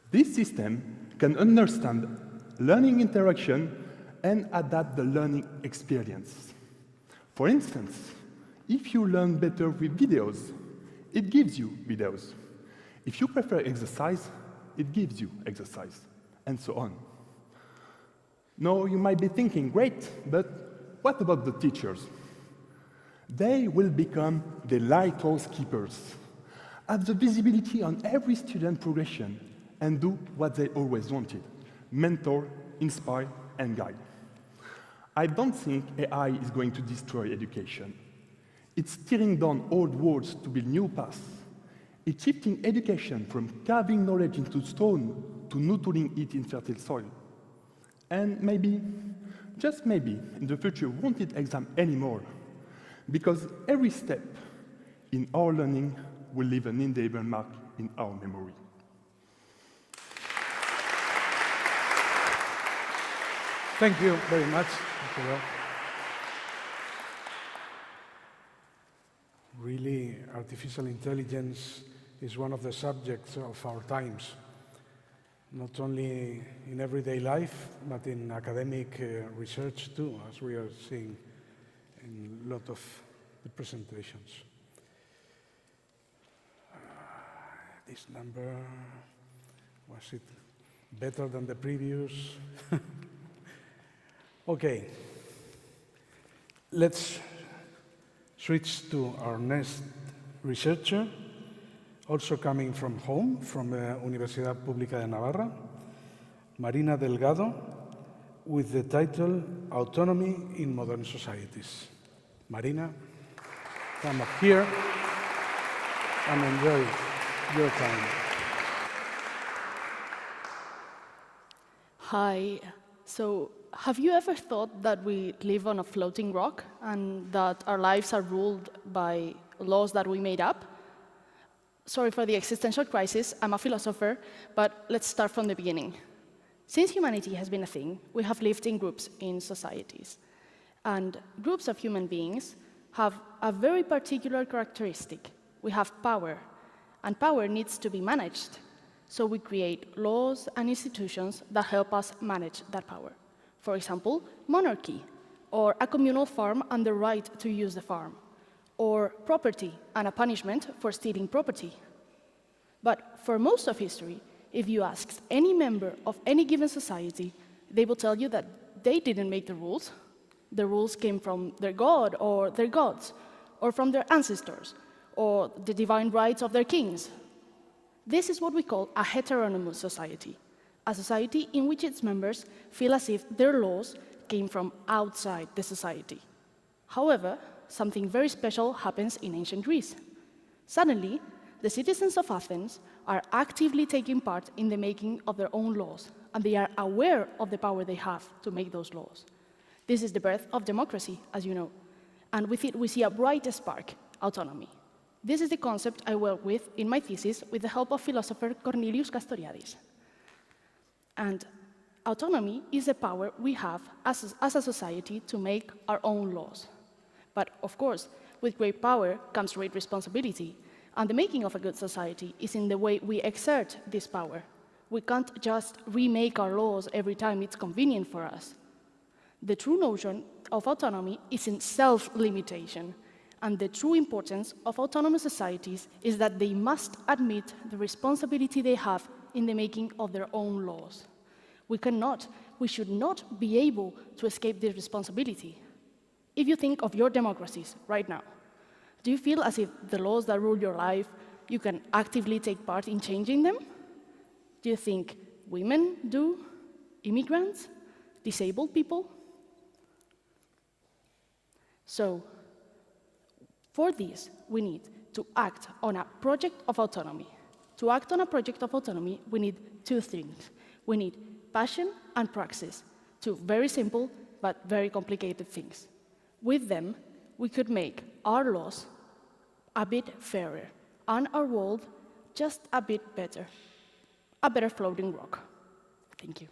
This system can understand learning interaction and adapt the learning experience. For instance, if you learn better with videos, it gives you videos. If you prefer exercise, it gives you exercise, and so on. Now, you might be thinking, great, but what about the teachers? They will become the lighthouse keepers, have the visibility on every student progression, and do what they always wanted: mentor, inspire, and guide. I don't think AI is going to destroy education. It's tearing down old walls to build new paths. It's shifting education from carving knowledge into stone to nurturing it in fertile soil. And maybe, just maybe, in the future, we won't need exam anymore, because every step in our learning will leave an indelible mark in our memory. Thank you very much. Really, artificial intelligence is one of the subjects of our times, not only in everyday life, but in academic research too, as we are seeing in a lot of the presentations. This number, was it better than the previous? Okay, let's switch to our next researcher, also coming from home, from Universidad Pública de Navarra, Marina Delgado, with the title Autonomy in Modern Societies. Marina, come up here and enjoy your time. Hi. So, have you ever thought that we live on a floating rock and that our lives are ruled by laws that we made up? Sorry for the existential crisis, I'm a philosopher, but let's start from the beginning. Since humanity has been a thing, we have lived in groups in societies. And groups of human beings have a very particular characteristic. We have power, and power needs to be managed. So we create laws and institutions that help us manage that power. For example, monarchy, or a communal farm and the right to use the farm, or property and a punishment for stealing property. But for most of history, if you ask any member of any given society, they will tell you that they didn't make the rules. The rules came from their god or their gods, or from their ancestors, or the divine rights of their kings. This is what we call a heteronymous society, a society in which its members feel as if their laws came from outside the society. However, something very special happens in ancient Greece. Suddenly, the citizens of Athens are actively taking part in the making of their own laws, and they are aware of the power they have to make those laws. This is the birth of democracy, as you know, and with it we see a bright spark, autonomy. This is the concept I work with in my thesis with the help of philosopher Cornelius Castoriadis. And autonomy is the power we have as a society to make our own laws. But of course, with great power comes great responsibility, and the making of a good society is in the way we exert this power. We can't just remake our laws every time it's convenient for us. The true notion of autonomy is in self-limitation, and the true importance of autonomous societies is that they must admit the responsibility they have in the making of their own laws. We should not be able to escape this responsibility. If you think of your democracies right now, do you feel as if the laws that rule your life, you can actively take part in changing them? Do you think women do? Immigrants? Disabled people? So, for this, we need to act on a project of autonomy. To act on a project of autonomy, we need two things. We need passion and praxis, two very simple but very complicated things. With them, we could make our laws a bit fairer and our world just a bit better. A better floating rock. Thank you.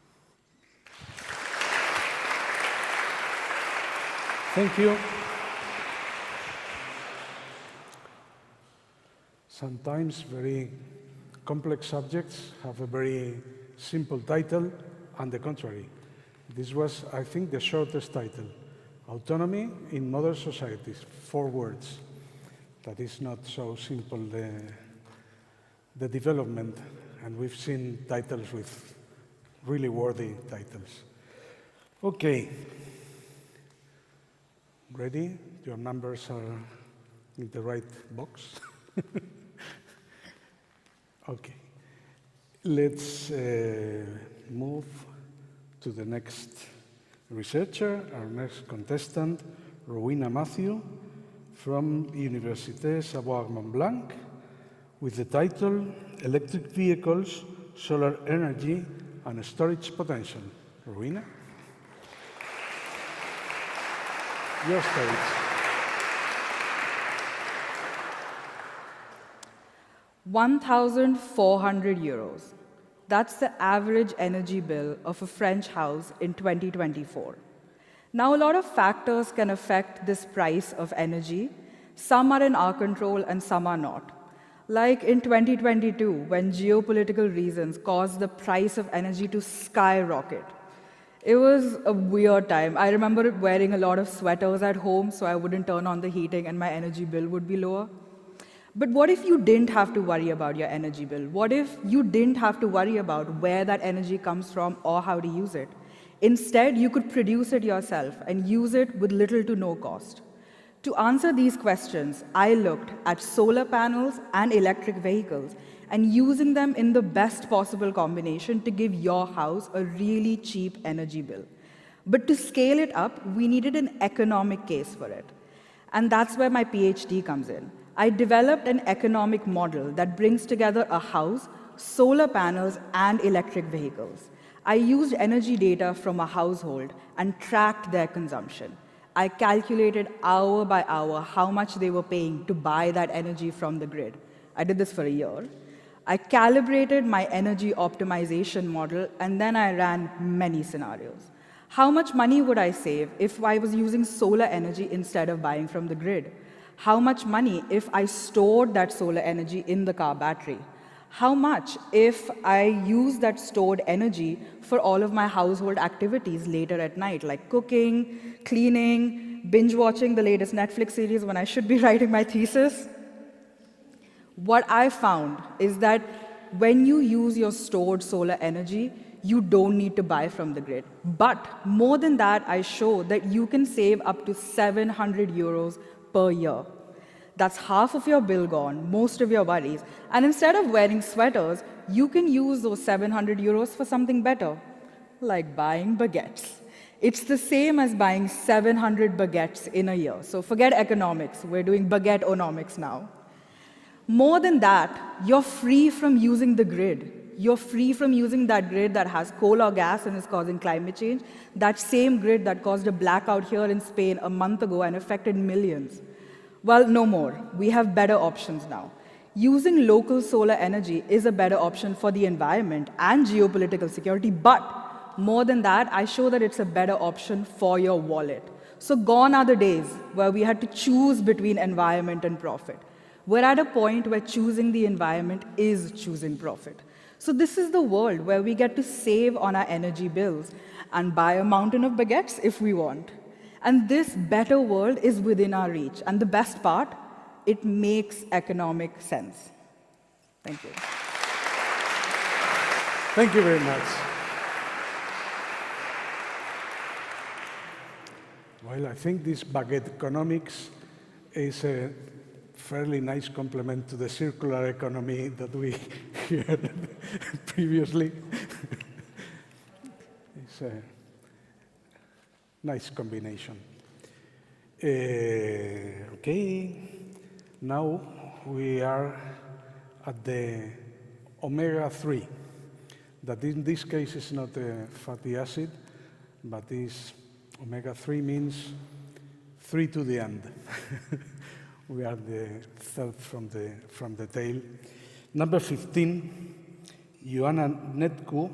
Thank you. Sometimes very complex subjects have a very simple title, and the contrary. This was, I think, the shortest title. Autonomy in Modern Societies, 4 words. That is not so simple, the development, and we've seen titles with really worthy titles. Okay. Ready? Your numbers are in the right box. Okay. Let's move to the next researcher, our next contestant, Rowena Matthew, from Universitas Mont-Blanc, with the title Electric Vehicles, Solar Energy and Storage Potential. Rowena? Your stage. 1,400 euros. That's the average energy bill of a French house in 2024. Now, a lot of factors can affect this price of energy. Some are in our control and some are not. Like in 2022, when geopolitical reasons caused the price of energy to skyrocket. It was a weird time. I remember wearing a lot of sweaters at home so I wouldn't turn on the heating and my energy bill would be lower. But what if you didn't have to worry about your energy bill? What if you didn't have to worry about where that energy comes from or how to use it? Instead, you could produce it yourself and use it with little to no cost. To answer these questions, I looked at solar panels and electric vehicles and using them in the best possible combination to give your house a really cheap energy bill. But to scale it up, we needed an economic case for it. And that's where my PhD comes in. I developed an economic model that brings together a house, solar panels, and electric vehicles. I used energy data from a household and tracked their consumption. I calculated hour by hour how much they were paying to buy that energy from the grid. I did this for a year. I calibrated my energy optimization model, and then I ran many scenarios. How much money would I save if I was using solar energy instead of buying from the grid? How much money if I stored that solar energy in the car battery? How much if I use that stored energy for all of my household activities later at night, like cooking, cleaning, binge watching the latest Netflix series when I should be writing my thesis? What I found is that when you use your stored solar energy, you don't need to buy from the grid. But more than that, I show that you can save up to 700 euros per year. That's half of your bill gone, most of your worries. And instead of wearing sweaters, you can use those 700 euros for something better, like buying baguettes. It's the same as buying 700 baguettes in a year. So forget economics, we're doing baguette-onomics now. More than that, you're free from using the grid. You're free from using that grid that has coal or gas and is causing climate change, that same grid that caused a blackout here in Spain a month ago and affected millions. Well, no more. We have better options now. Using local solar energy is a better option for the environment and geopolitical security, but more than that, I show that it's a better option for your wallet. So gone are the days where we had to choose between environment and profit. We're at a point where choosing the environment is choosing profit. So this is the world where we get to save on our energy bills and buy a mountain of baguettes if we want. And this better world is within our reach. And the best part, it makes economic sense. Thank you. Thank you very much. Well, I think this baguette economics is a fairly nice complement to the circular economy that we heard previously. It's a nice combination. Okay, now we are at the omega-3, that in this case is not a fatty acid, but is omega-3 means 3 to the end. We are the third from the tail. Number 15, Ioana Netcu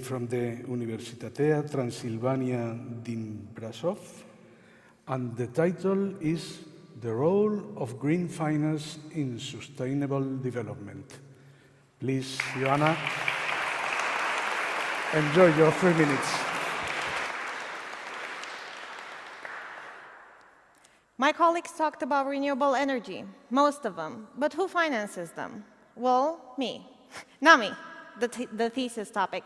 from the Universitatea Transilvania din Brașov, and the title is The Role of Green Finance in Sustainable Development. Please, Ioana, enjoy your 3 minutes. My colleagues talked about renewable energy, most of them, but who finances them? Well, me. Not me, the thesis topic.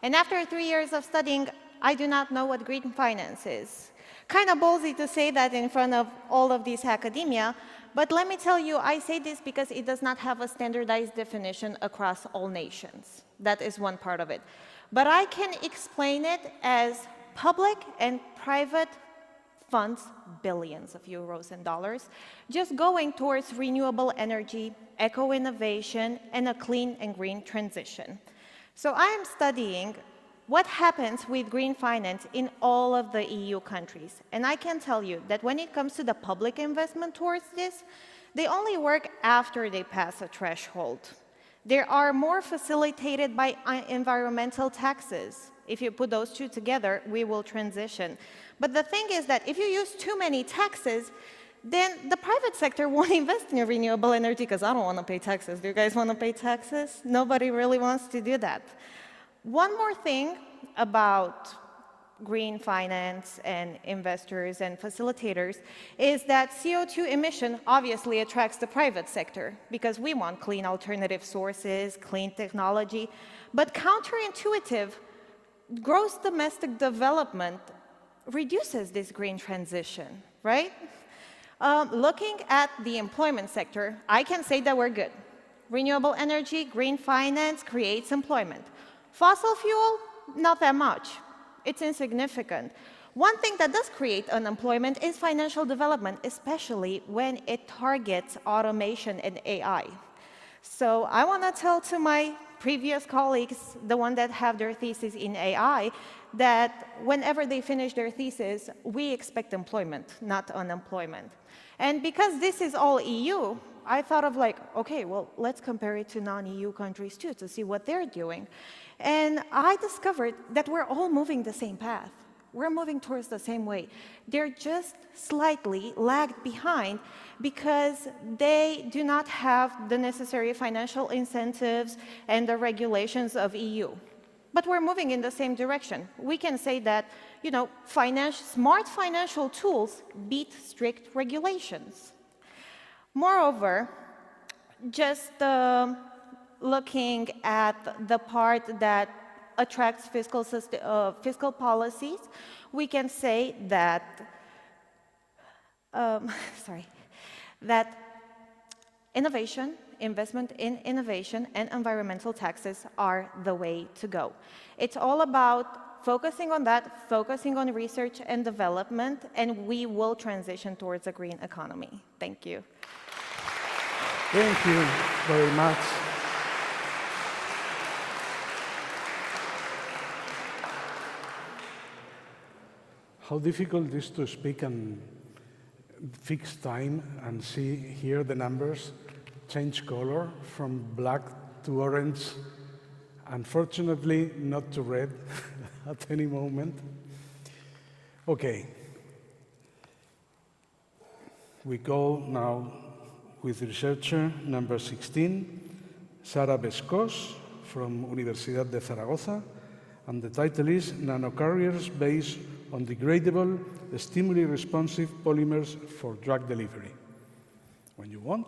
And after 3 years of studying, I do not know what green finance is. Kind of ballsy to say that in front of all of these academia, but let me tell you, I say this because it does not have a standardized definition across all nations. That is one part of it. But I can explain it as public and private funds, billions of euros and dollars, just going towards renewable energy, eco-innovation, and a clean and green transition. So I am studying what happens with green finance in all of the EU countries. And I can tell you that when it comes to the public investment towards this, they only work after they pass a threshold. They are more facilitated by environmental taxes. If you put those two together, we will transition. But the thing is that if you use too many taxes, then the private sector won't invest in renewable energy because I don't want to pay taxes. Do you guys want to pay taxes? Nobody really wants to do that. One more thing about green finance and investors and facilitators is that CO2 emission obviously attracts the private sector because we want clean alternative sources, clean technology. But counterintuitive, gross domestic development reduces this green transition, right? Looking at the employment sector, I can say that we're good. Renewable energy, green finance creates employment. Fossil fuel, not that much. It's insignificant. One thing that does create unemployment is financial development, especially when it targets automation and AI. So I want to tell to my previous colleagues, the one that have their thesis in AI, that whenever they finish their thesis, we expect employment, not unemployment. And because this is all EU, I thought of like, okay, well, let's compare it to non-EU countries too to see what they're doing. And I discovered that we're all moving the same path. We're moving towards the same way. They're just slightly lagged behind because they do not have the necessary financial incentives and the regulations of EU. But we're moving in the same direction. We can say that, you know, smart financial tools beat strict regulations. Moreover, just looking at the part that attracts fiscal policies, we can say that, that innovation investment in innovation, and environmental taxes are the way to go. It's all about focusing on that, focusing on research and development, and we will transition towards a green economy. Thank you. Thank you very much. How difficult it is to speak and fix time and see here the numbers change color from black to orange, unfortunately not to red at any moment. Okay. We go now with researcher number 16, Sara Bescos from Universidad de Zaragoza, and the title is Nanocarriers Based on Degradable Stimuli-Responsive Polymers for Drug Delivery. When you want.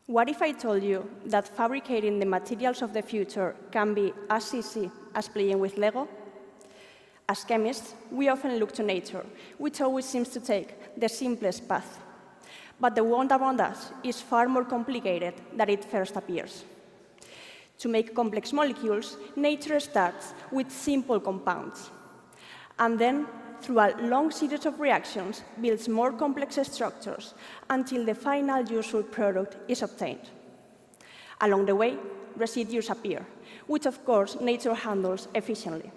What if I told you that fabricating the materials of the future can be as easy as playing with Lego? As chemists, we often look to nature, which always seems to take the simplest path. But the world around us is far more complicated than it first appears. To make complex molecules, nature starts with simple compounds, and then, through a long series of reactions, builds more complex structures until the final useful product is obtained. Along the way, residues appear, which of course nature handles efficiently.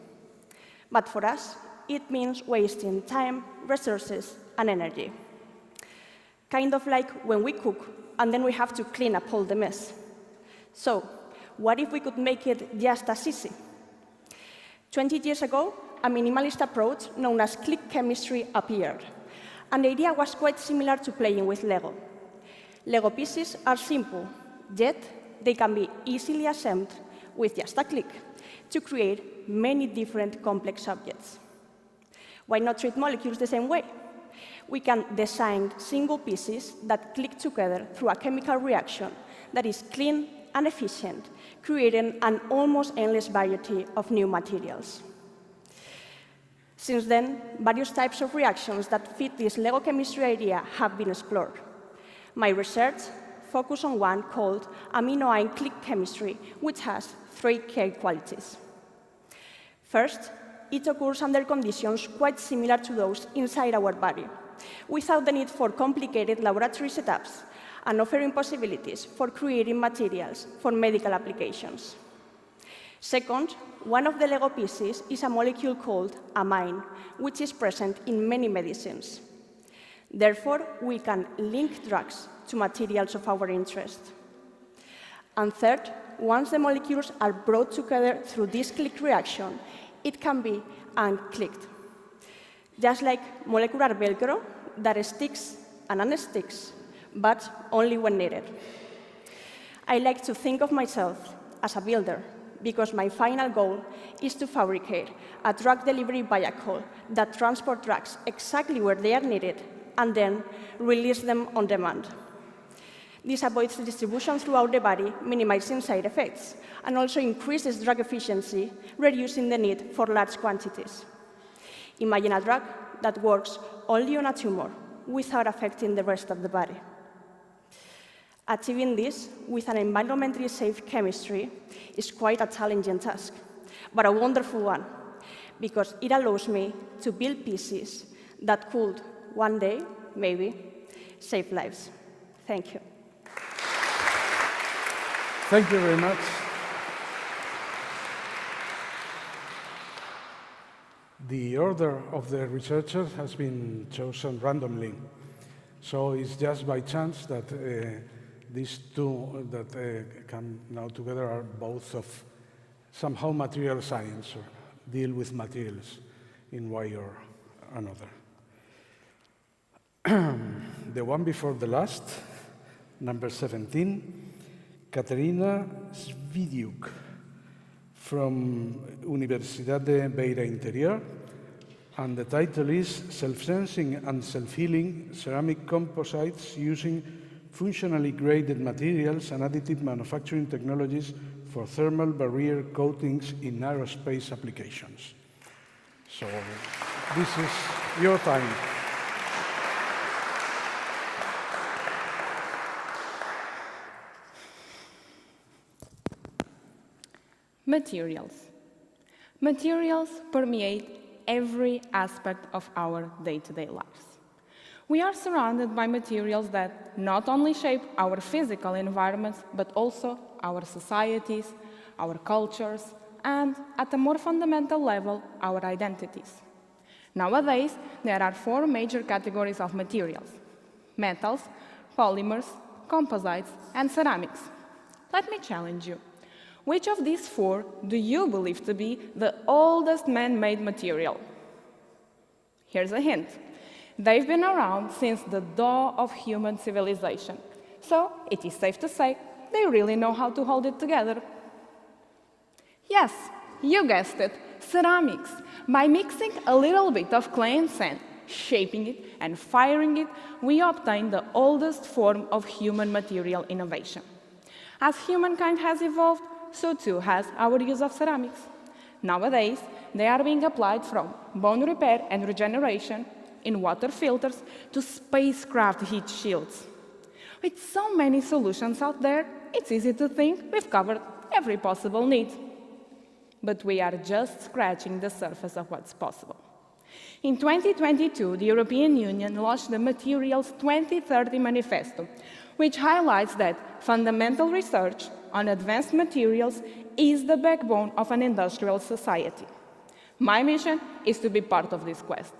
But for us, it means wasting time, resources, and energy. Kind of like when we cook, and then we have to clean up all the mess. So, what if we could make it just as easy? 20 years ago, a minimalist approach known as click chemistry appeared, and the idea was quite similar to playing with Lego. Lego pieces are simple, yet they can be easily assembled with just a click to create many different complex objects. Why not treat molecules the same way? We can design single pieces that click together through a chemical reaction that is clean and efficient, creating an almost endless variety of new materials. Since then, various types of reactions that fit this Lego chemistry idea have been explored. My research focused on one called amino ion click chemistry, which has 3 key qualities. First, it occurs under conditions quite similar to those inside our body, without the need for complicated laboratory setups and offering possibilities for creating materials for medical applications. Second, one of the Lego pieces is a molecule called amine, which is present in many medicines. Therefore, we can link drugs to materials of our interest. And third, once the molecules are brought together through this click reaction, it can be unclicked. Just like molecular Velcro that sticks and unsticks, but only when needed. I like to think of myself as a builder, because my final goal is to fabricate a drug delivery vehicle that transports drugs exactly where they are needed and then release them on demand. This avoids distribution throughout the body, minimizing side effects, and also increases drug efficiency, reducing the need for large quantities. Imagine a drug that works only on a tumor without affecting the rest of the body. Achieving this with an environmentally safe chemistry is quite a challenging task, but a wonderful one, because it allows me to build pieces that could, one day, maybe, save lives. Thank you. Thank you very much. The order of the researchers has been chosen randomly, so it's just by chance that these two that come now together are both of somehow material science, or deal with materials in one way or another. The one before the last, number 17, Katerina Svidiuk from Universidad de Beira Interior, and the title is Self-Sensing and Self-Healing Ceramic Composites Using Functionally Graded Materials and Additive Manufacturing Technologies for Thermal Barrier Coatings in Aerospace Applications. So this is your time. Materials. Materials permeate every aspect of our day-to-day lives. We are surrounded by materials that not only shape our physical environments, but also our societies, our cultures, and at a more fundamental level, our identities. Nowadays, there are 4 major categories of materials: metals, polymers, composites, and ceramics. Let me challenge you. Which of these 4 do you believe to be the oldest man-made material? Here's a hint. They've been around since the dawn of human civilization. So it is safe to say they really know how to hold it together. Yes, you guessed it, ceramics. By mixing a little bit of clay and sand, shaping it, and firing it, we obtain the oldest form of human material innovation. As humankind has evolved, so too has our use of ceramics. Nowadays, they are being applied from bone repair and regeneration in water filters to spacecraft heat shields. With so many solutions out there, it's easy to think we've covered every possible need. But we are just scratching the surface of what's possible. In 2022, the European Union launched the Materials 2030 Manifesto, which highlights that fundamental research on advanced materials is the backbone of an industrial society. My mission is to be part of this quest.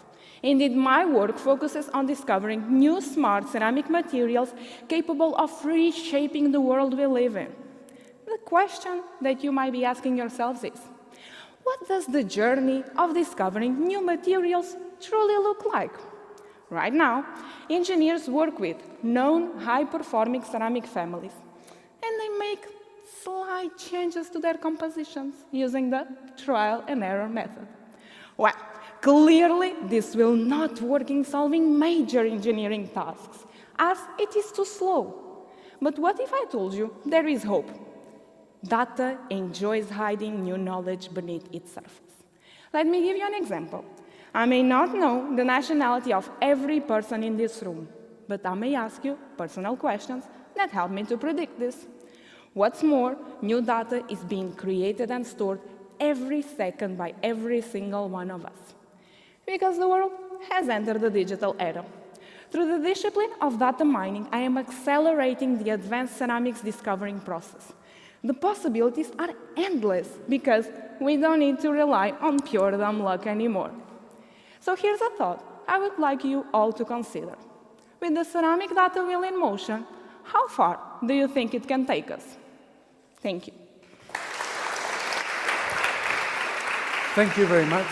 Indeed, my work focuses on discovering new smart ceramic materials capable of reshaping the world we live in. The question that you might be asking yourselves is, what does the journey of discovering new materials truly look like? Right now, engineers work with known high-performing ceramic families, and they make slight changes to their compositions using the trial and error method. Well, clearly, this will not work in solving major engineering tasks, as it is too slow. But what if I told you there is hope? Data enjoys hiding new knowledge beneath its surface. Let me give you an example. I may not know the nationality of every person in this room, but I may ask you personal questions that help me to predict this. What's more, new data is being created and stored every second by every single one of us. Because the world has entered the digital era. Through the discipline of data mining, I am accelerating the advanced ceramics discovering process. The possibilities are endless because we don't need to rely on pure dumb luck anymore. So here's a thought I would like you all to consider. With the ceramic data wheel in motion, how far do you think it can take us? Thank you. Thank you very much.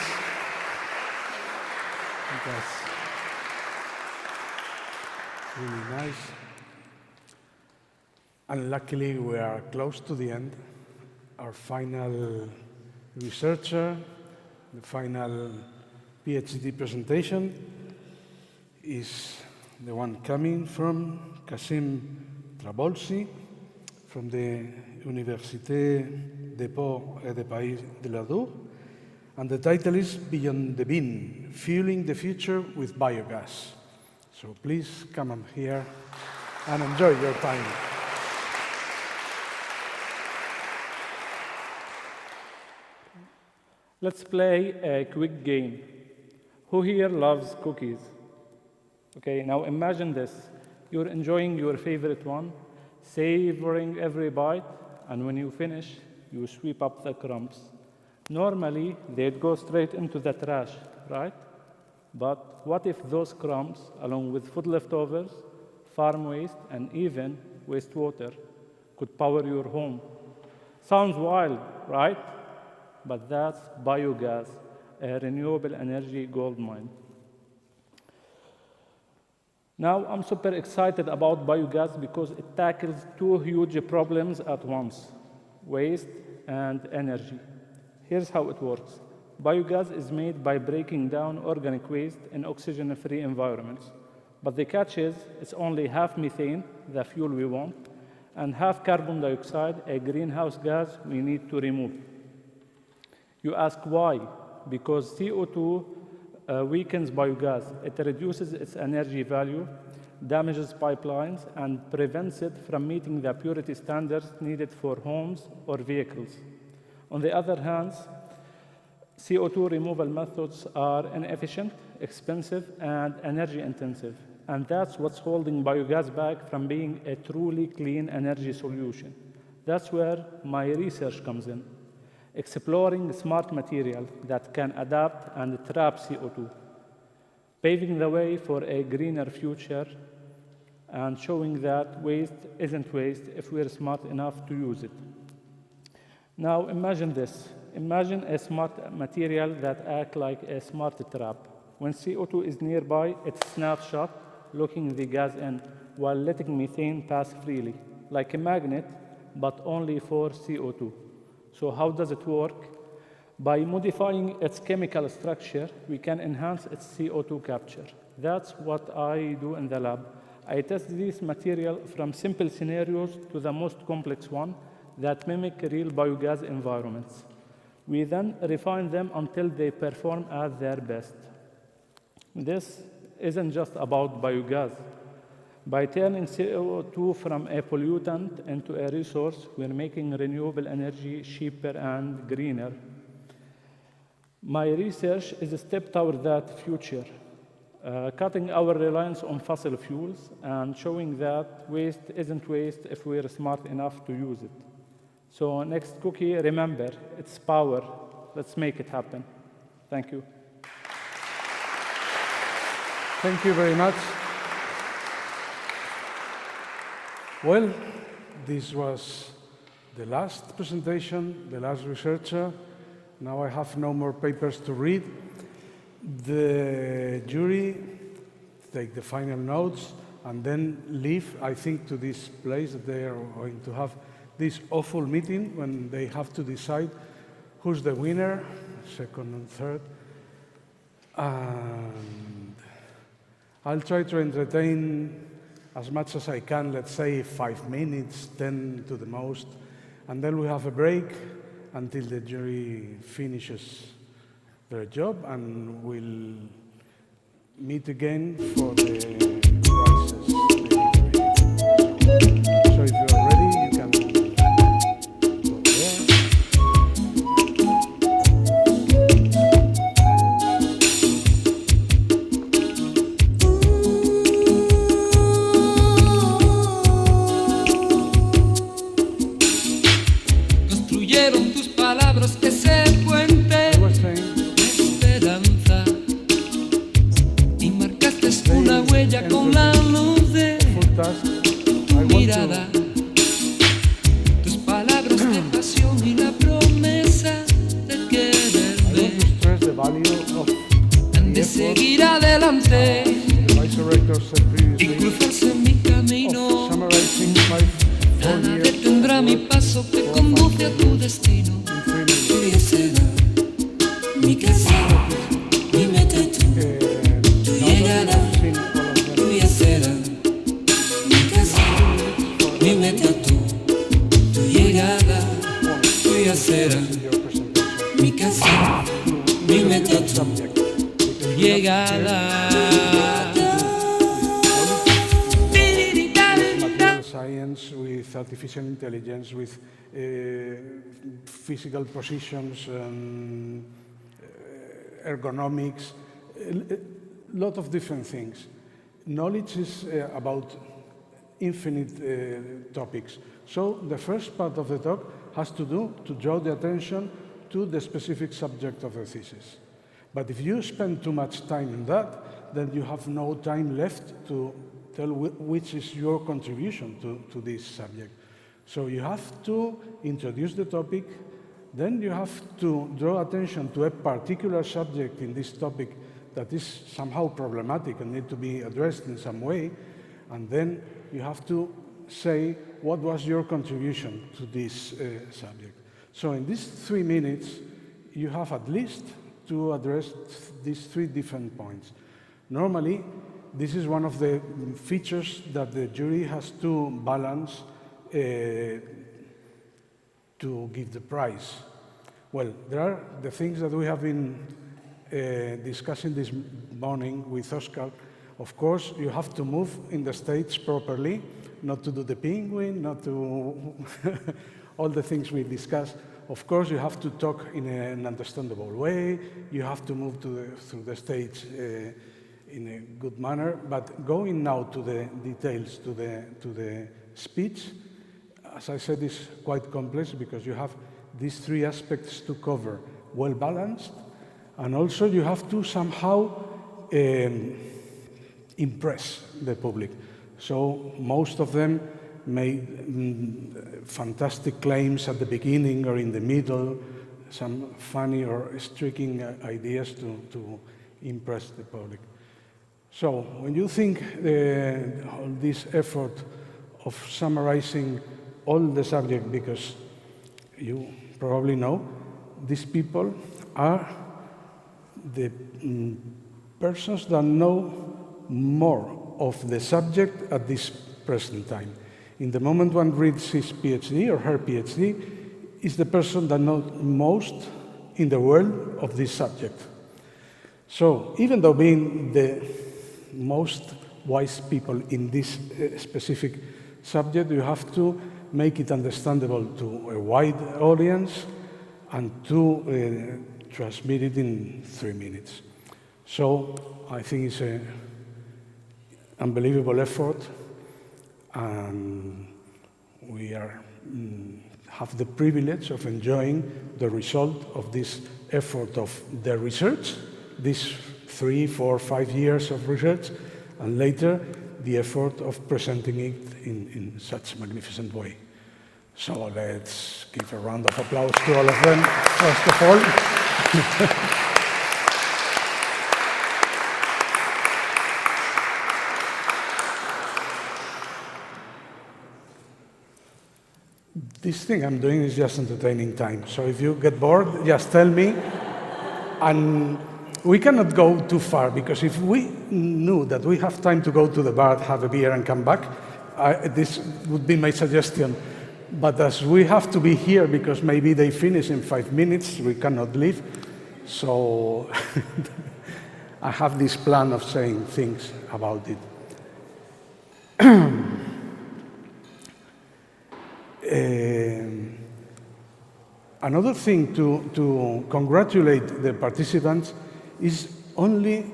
That's really nice. And luckily, we are close to the end. Our final researcher, the final PhD presentation is the one coming from Kasim Trabolsi from the Université de Pau et de Pays de la Dour. And the title is Beyond the Bin, Fueling the Future with Biogas. So please come on here and enjoy your time. Let's play a quick game. Who here loves cookies? Okay, now imagine this. You're enjoying your favorite one, savoring every bite, and when you finish, you sweep up the crumbs. Normally, they'd go straight into the trash, right? But what if those crumbs, along with food leftovers, farm waste, and even wastewater, could power your home? Sounds wild, right? But that's biogas, a renewable energy goldmine. Now, I'm super excited about biogas because it tackles 2 huge problems at once, waste and energy. Here's how it works. Biogas is made by breaking down organic waste in oxygen-free environments. But the catch is, it's only half methane, the fuel we want, and half carbon dioxide, a greenhouse gas we need to remove. You ask why? because CO2 weakens biogas. It reduces its energy value, damages pipelines, and prevents it from meeting the purity standards needed for homes or vehicles. On the other hand, CO2 removal methods are inefficient, expensive, and energy intensive. And that's what's holding biogas back from being a truly clean energy solution. That's where my research comes in, exploring smart material that can adapt and trap CO2, paving the way for a greener future and showing that waste isn't waste if we're smart enough to use it. Now imagine this. Imagine a smart material that acts like a smart trap. When CO2 is nearby, it snaps shut, locking the gas in, while letting methane pass freely, like a magnet, but only for CO2. So how does it work? By modifying its chemical structure, we can enhance its CO2 capture. That's what I do in the lab. I test this material from simple scenarios to the most complex one that mimic real biogas environments. We then refine them until they perform at their best. This isn't just about biogas. By turning CO2 from a pollutant into a resource, we're making renewable energy cheaper and greener. My research is a step toward that future, cutting our reliance on fossil fuels and showing that waste isn't waste if we're smart enough to use it. So next cookie, remember, it's power. Let's make it happen. Thank you. Thank you very much. Well, this was the last presentation, the last researcher. Now I have no more papers to read. The jury take the final notes and then leave, I think, to this place that they are going to have this awful meeting when they have to decide who's the winner, second and third. And I'll try to entertain as much as I can, let's say 5 minutes, 10 to the most, and then we have a break until the jury finishes their job, and we'll meet again for the prizes. So if you are ready, you can go there. Construyeron tus palabras ese puente de esperanza y marcaste una huella con la luz de tu mirada. Tus palabras de pasión y la promesa de quererme han de seguir adelante y cruzarse mi camino. Nada detendrá mi paso que conduce a tu destino. Tuya será mi casa, mi meta, tu llegada. Tuya será mi casa, mi meta, tu llegada. Tuya será mi casa, mi meta, tu llegada. Science, with artificial intelligence, with physical positions, ergonomics, a lot of different things. Knowledge is about infinite topics. So the first part of the talk has to do to draw the attention to the specific subject of the thesis. But if you spend too much time in that, then you have no time left to tell which is your contribution to this subject. So you have to introduce the topic, then you have to draw attention to a particular subject in this topic that is somehow problematic and need to be addressed in some way, and then you have to say what was your contribution to this subject. So in these 3 minutes, you have at least to address these 3 different points. Normally, this is one of the features that the jury has to balance to give the prize. Well, there are the things that we have been discussing this morning with Oscar. Of course, you have to move in the stage properly, not to do the penguin, not to all the things we discussed. Of course, you have to talk in an understandable way. You have to move through the stage in a good manner. But going now to the details, to the speech, as I said, is quite complex because you have these three aspects to cover: well-balanced, and also you have to somehow impress the public. So most of them made fantastic claims at the beginning or in the middle, some funny or striking ideas to impress the public. So when you think all this effort of summarizing all the subject, because you probably know these people are the persons that know more of the subject at this present time. In the moment one reads his PhD or her PhD, is the person that knows most in the world of this subject. So even though being the most wise people in this specific subject, you have to make it understandable to a wide audience and to transmit it in 3 minutes. So I think it's an unbelievable effort, and we have the privilege of enjoying the result of this effort of the research, these 3, 4, 5 years of research, and later the effort of presenting it in such a magnificent way. So let's give a round of applause to all of them, first of all. This thing I'm doing is just entertaining time. So if you get bored, just tell me. And we cannot go too far, because if we knew that we have time to go to the bar, have a beer, and come back, this would be my suggestion. But as we have to be here because maybe they finish in 5 minutes, we cannot leave. So I have this plan of saying things about it. Another thing to congratulate the participants is only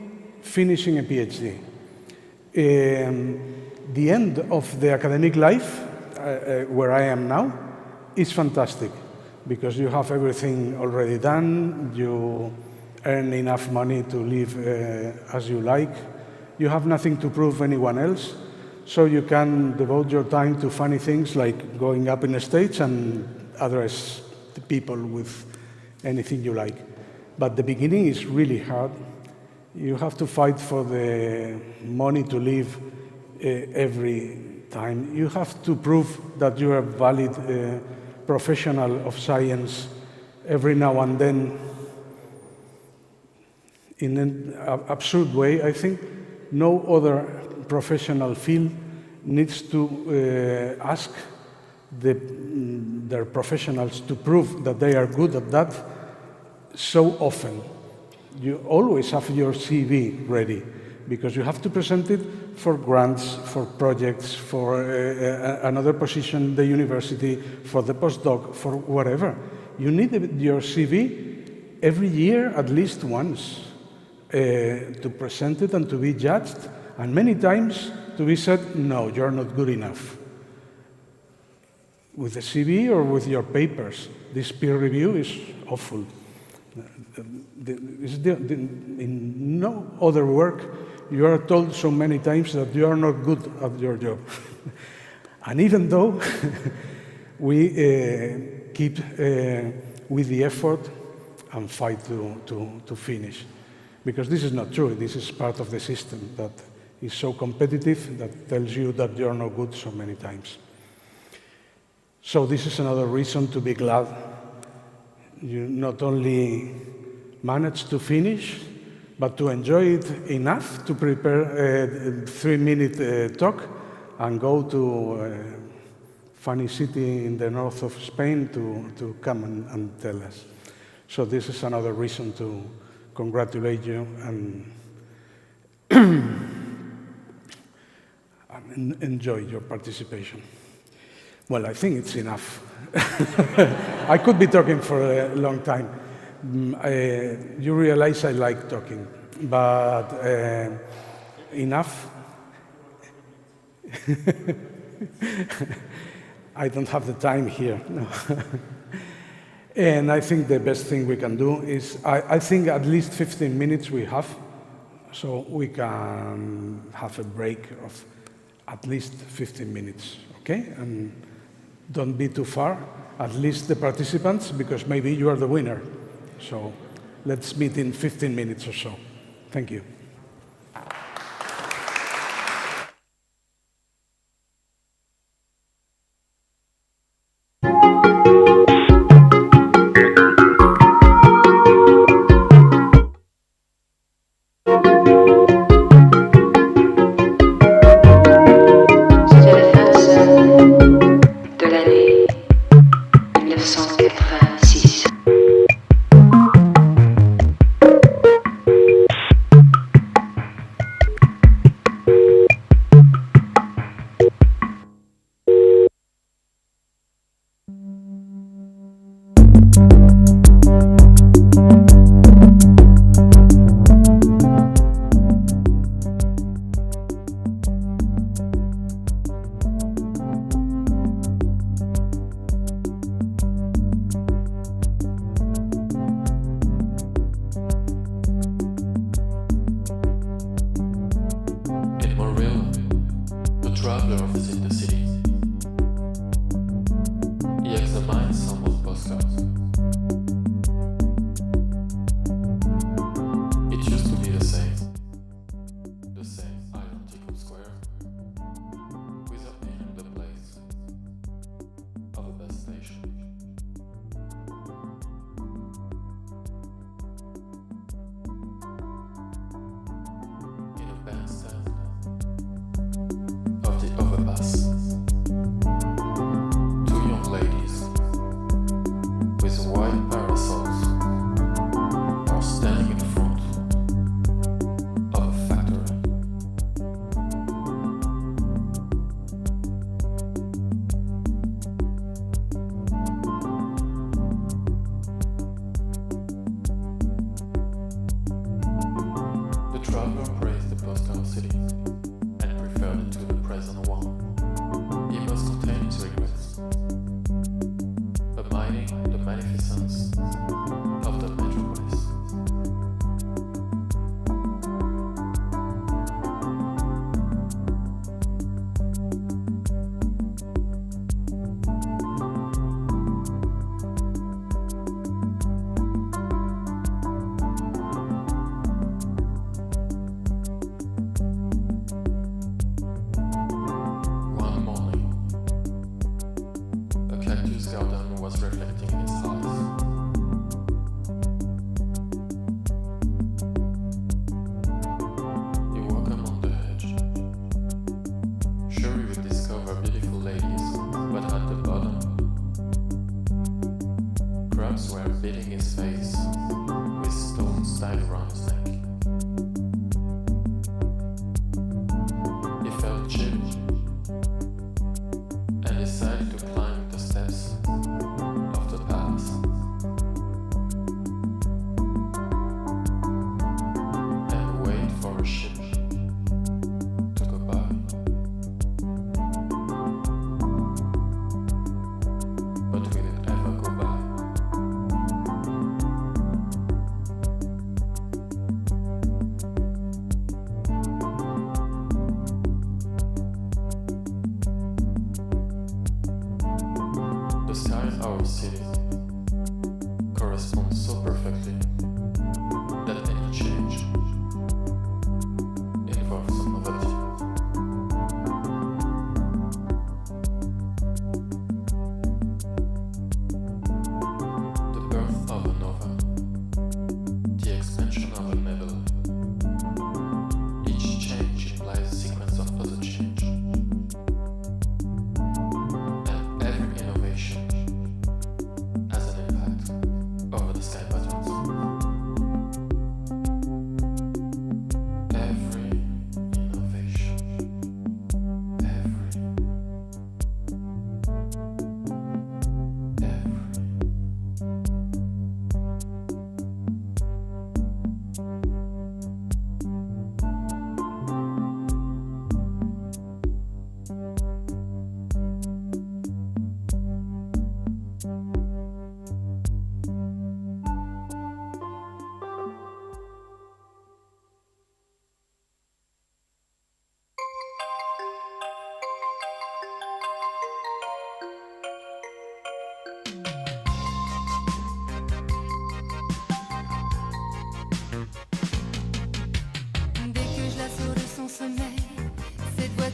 finishing a PhD. The end of the academic life, where I am now, is fantastic, because you have everything already done, you earn enough money to live as you like, you have nothing to prove anyone else, so you can devote your time to funny things like going up in a stage and address the people with anything you like. But the beginning is really hard. You have to fight for the money to live every time. You have to prove that you are a valid professional of science every now and then. In an absurd way, I think no other professional field needs to ask their professionals to prove that they are good at that so often. You always have your CV ready, because you have to present it for grants, for projects, for another position in the university, for the postdoc, for whatever. You need your CV every year at least once to present it and to be judged, and many times to be said, no, you're not good enough. With the CV or with your papers, this peer review is awful. In no other work, you are told so many times that you are not good at your job. And even though we keep with the effort and fight to finish. Because this is not true. This is part of the system that is so competitive that tells you that you're not good so many times. So this is another reason to be glad. You not only managed to finish, but to enjoy it enough to prepare a 3-minute talk and go to a funny city in the north of Spain to come and tell us. So this is another reason to congratulate you and enjoy your participation. Well, I think it's enough. I could be talking for a long time. You realize I like talking, but enough? I don't have the time here. No. And I think the best thing we can do is, I think at least 15 minutes we have, so we can have a break of at least 15 minutes, okay? And don't be too far, at least the participants, because maybe you are the winner. So let's meet in 15 minutes or so. Thank you.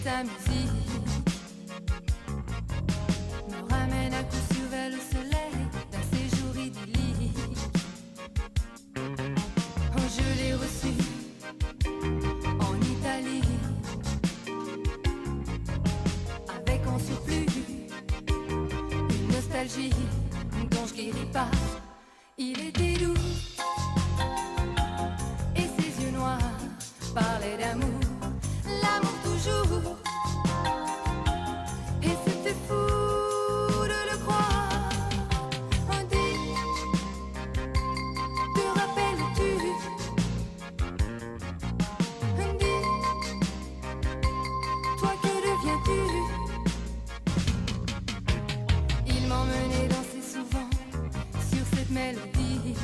ta musique me ramène à coup sûr vers le soleil d'un séjour idyllique. Oh, je l'ai reçu en Italie, avec en surplus une nostalgie dont je guéris pas. Il était doux et ses yeux noirs parlaient d'amour, l'amour toujours. Et c'était fou de le croire. On dit, te rappelles-tu? On dit, toi que deviens-tu? Il m'emmenait danser souvent sur cette mélodie.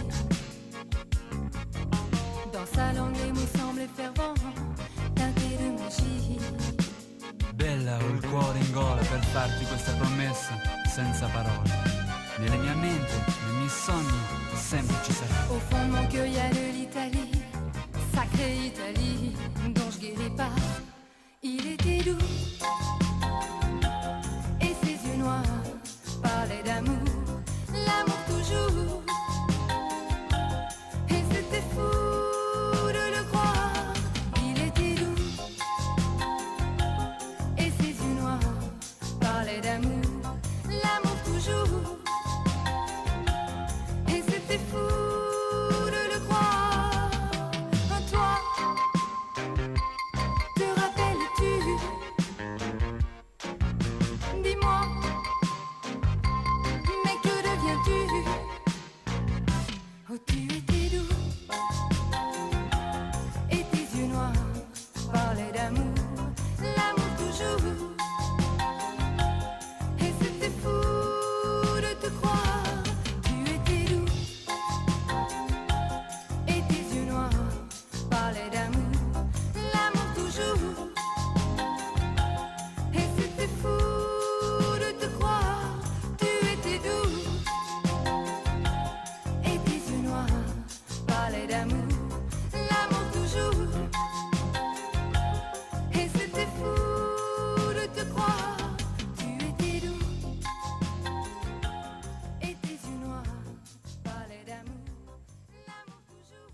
Dans sa langue les mots semblaient fervents, teintés de magie. Bella, ho il cuore in gola per farti questa promessa senza parole. Nella mia mente, nei miei sogni, sempre ci sarai. Au fond de mon cœur, y a de l'Italie, sacrée Italie, dont je guéris pas. Il était doux et ses yeux noirs parlaient d'amour, l'amour toujours. Et c'était fou de le croire. Il était doux et ses yeux noirs parlaient d'amour, l'amour toujours. Et c'était fou de le croire. En toi, te rappelles-tu? Dis-moi, mais que deviens-tu? Oh, tu étais doux et tes yeux noirs parlaient d'amour, l'amour toujours. Et c'était fou de te croire. Tu étais doux et tes yeux noirs parlaient d'amour, l'amour toujours. Et c'était fou de te croire. Tu étais doux et tes yeux noirs parlaient d'amour, l'amour toujours. Et c'était fou de te croire. Tu étais doux et tes yeux noirs parlaient d'amour, l'amour toujours.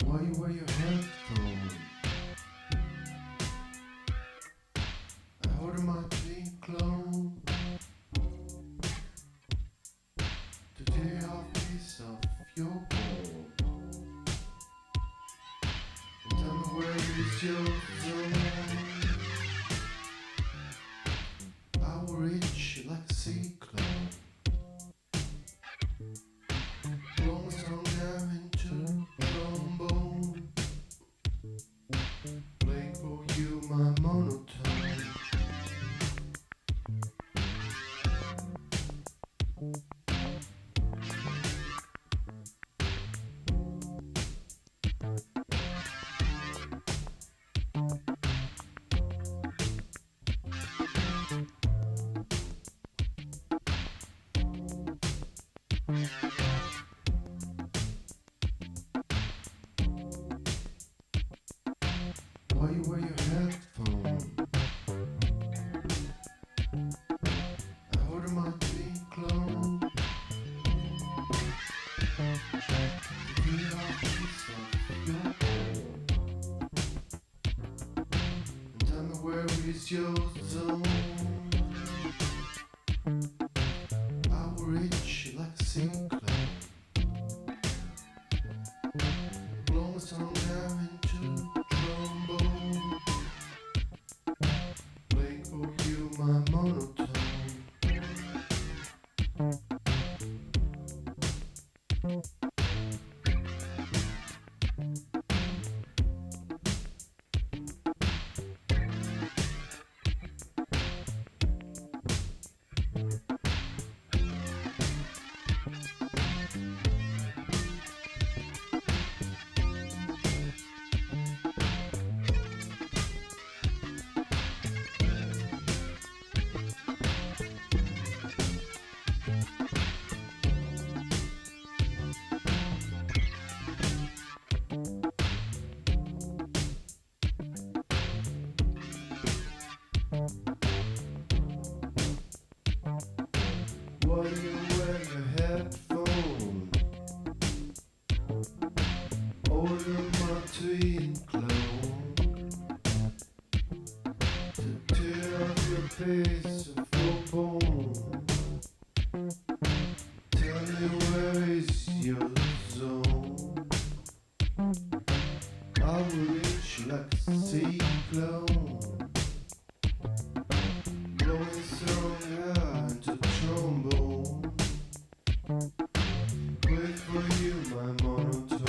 Why you wear your headphones? I order my clean clothes to tear off piece of your home. And tell me where is your zone? I will reach like a cyclone. Blow my tongue down into trombone. Playing for you my monotone. Why you wear your headphones? I order my clean clothes. Get off piece of is your zone? I will reach like a cyclone. Blow my song down into trombone. Playing for you my monotone. Why you wear your headphone? Order my twin clone to tear off your piece of your bone. Tell me where is your zone? I will reach like a cyclone. Blowing song into trombone. Wait for you, my monotone.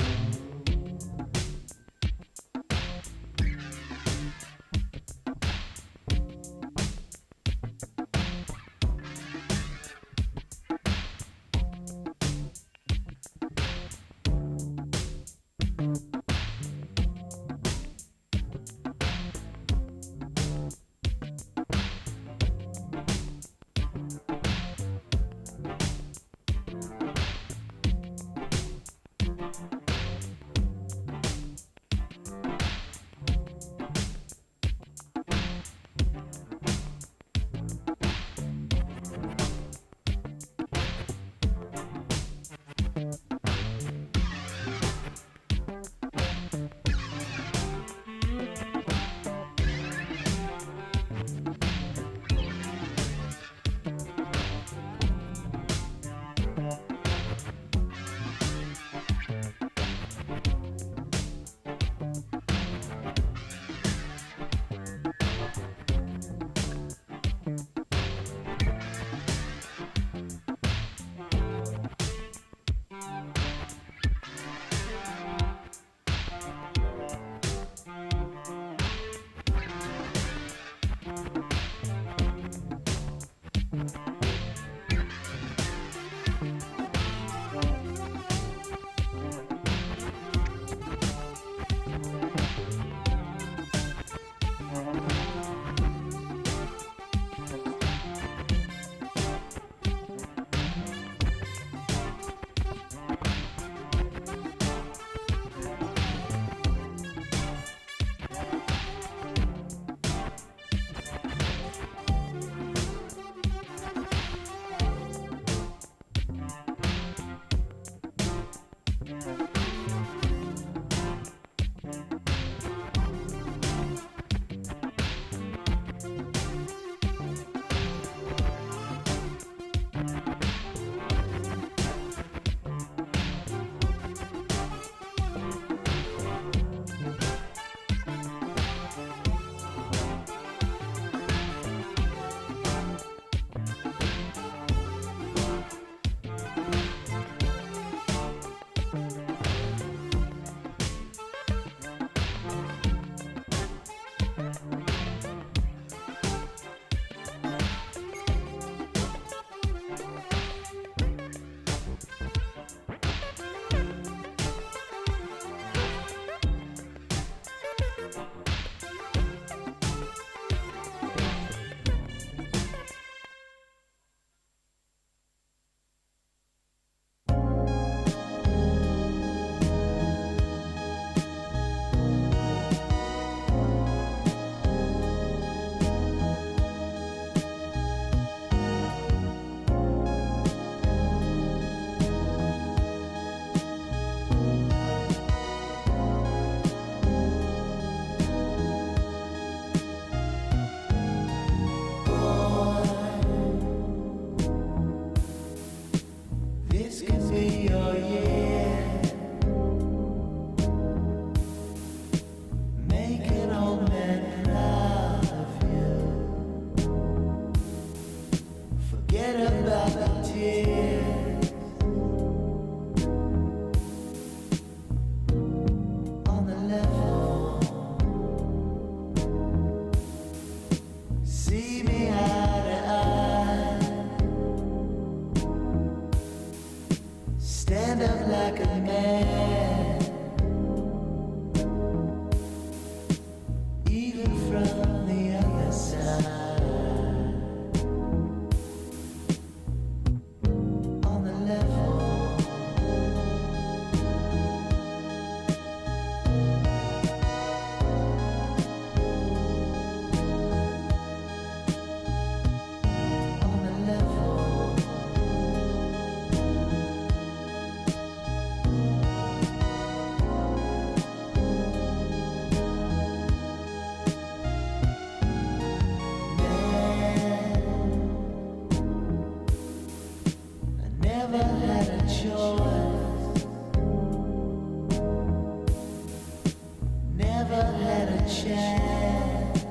chance.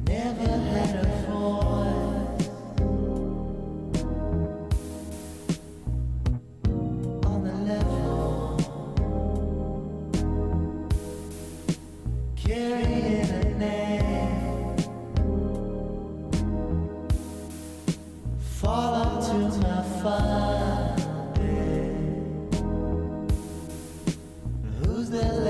Never had a voice on the level. Carrying a name. Fall onto my fire. Who's that?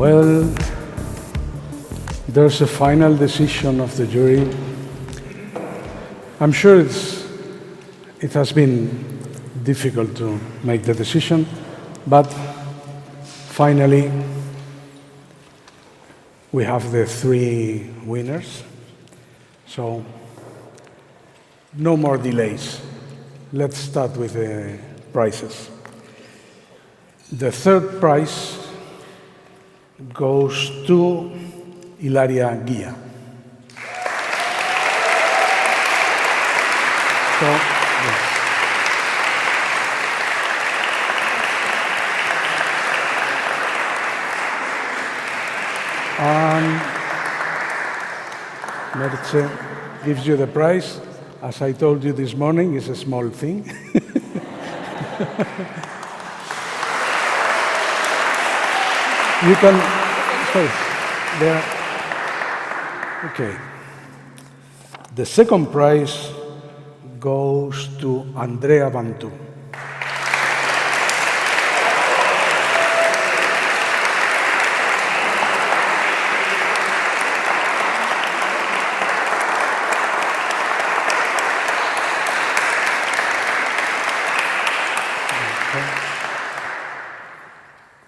Well, there's a final decision of the jury. I'm sure it has been difficult to make the decision, but finally we have the 3 winners. So no more delays. Let's start with the prizes. The 3rd prize goes to Hilaria Guía. So, yes. And Merche gives you the prize. As I told you this morning, it's a small thing. You can, sorry, there. Okay. The 2nd prize goes to Andrea Bantu.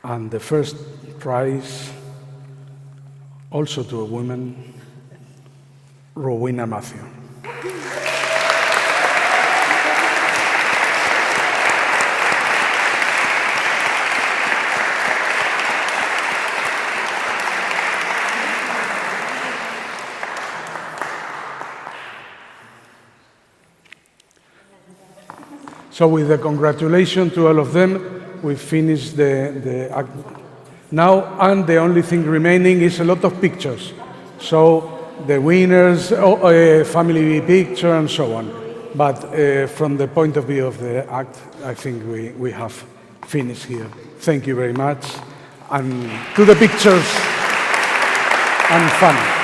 And the 1st prize, also to a woman, Rowena Matthew. So with the congratulations to all of them, we finished the act now, and the only thing remaining is a lot of pictures. So the winners, family picture, and so on. But from the point of view of the act, I think we have finished here. Thank you very much, and to the pictures and fun.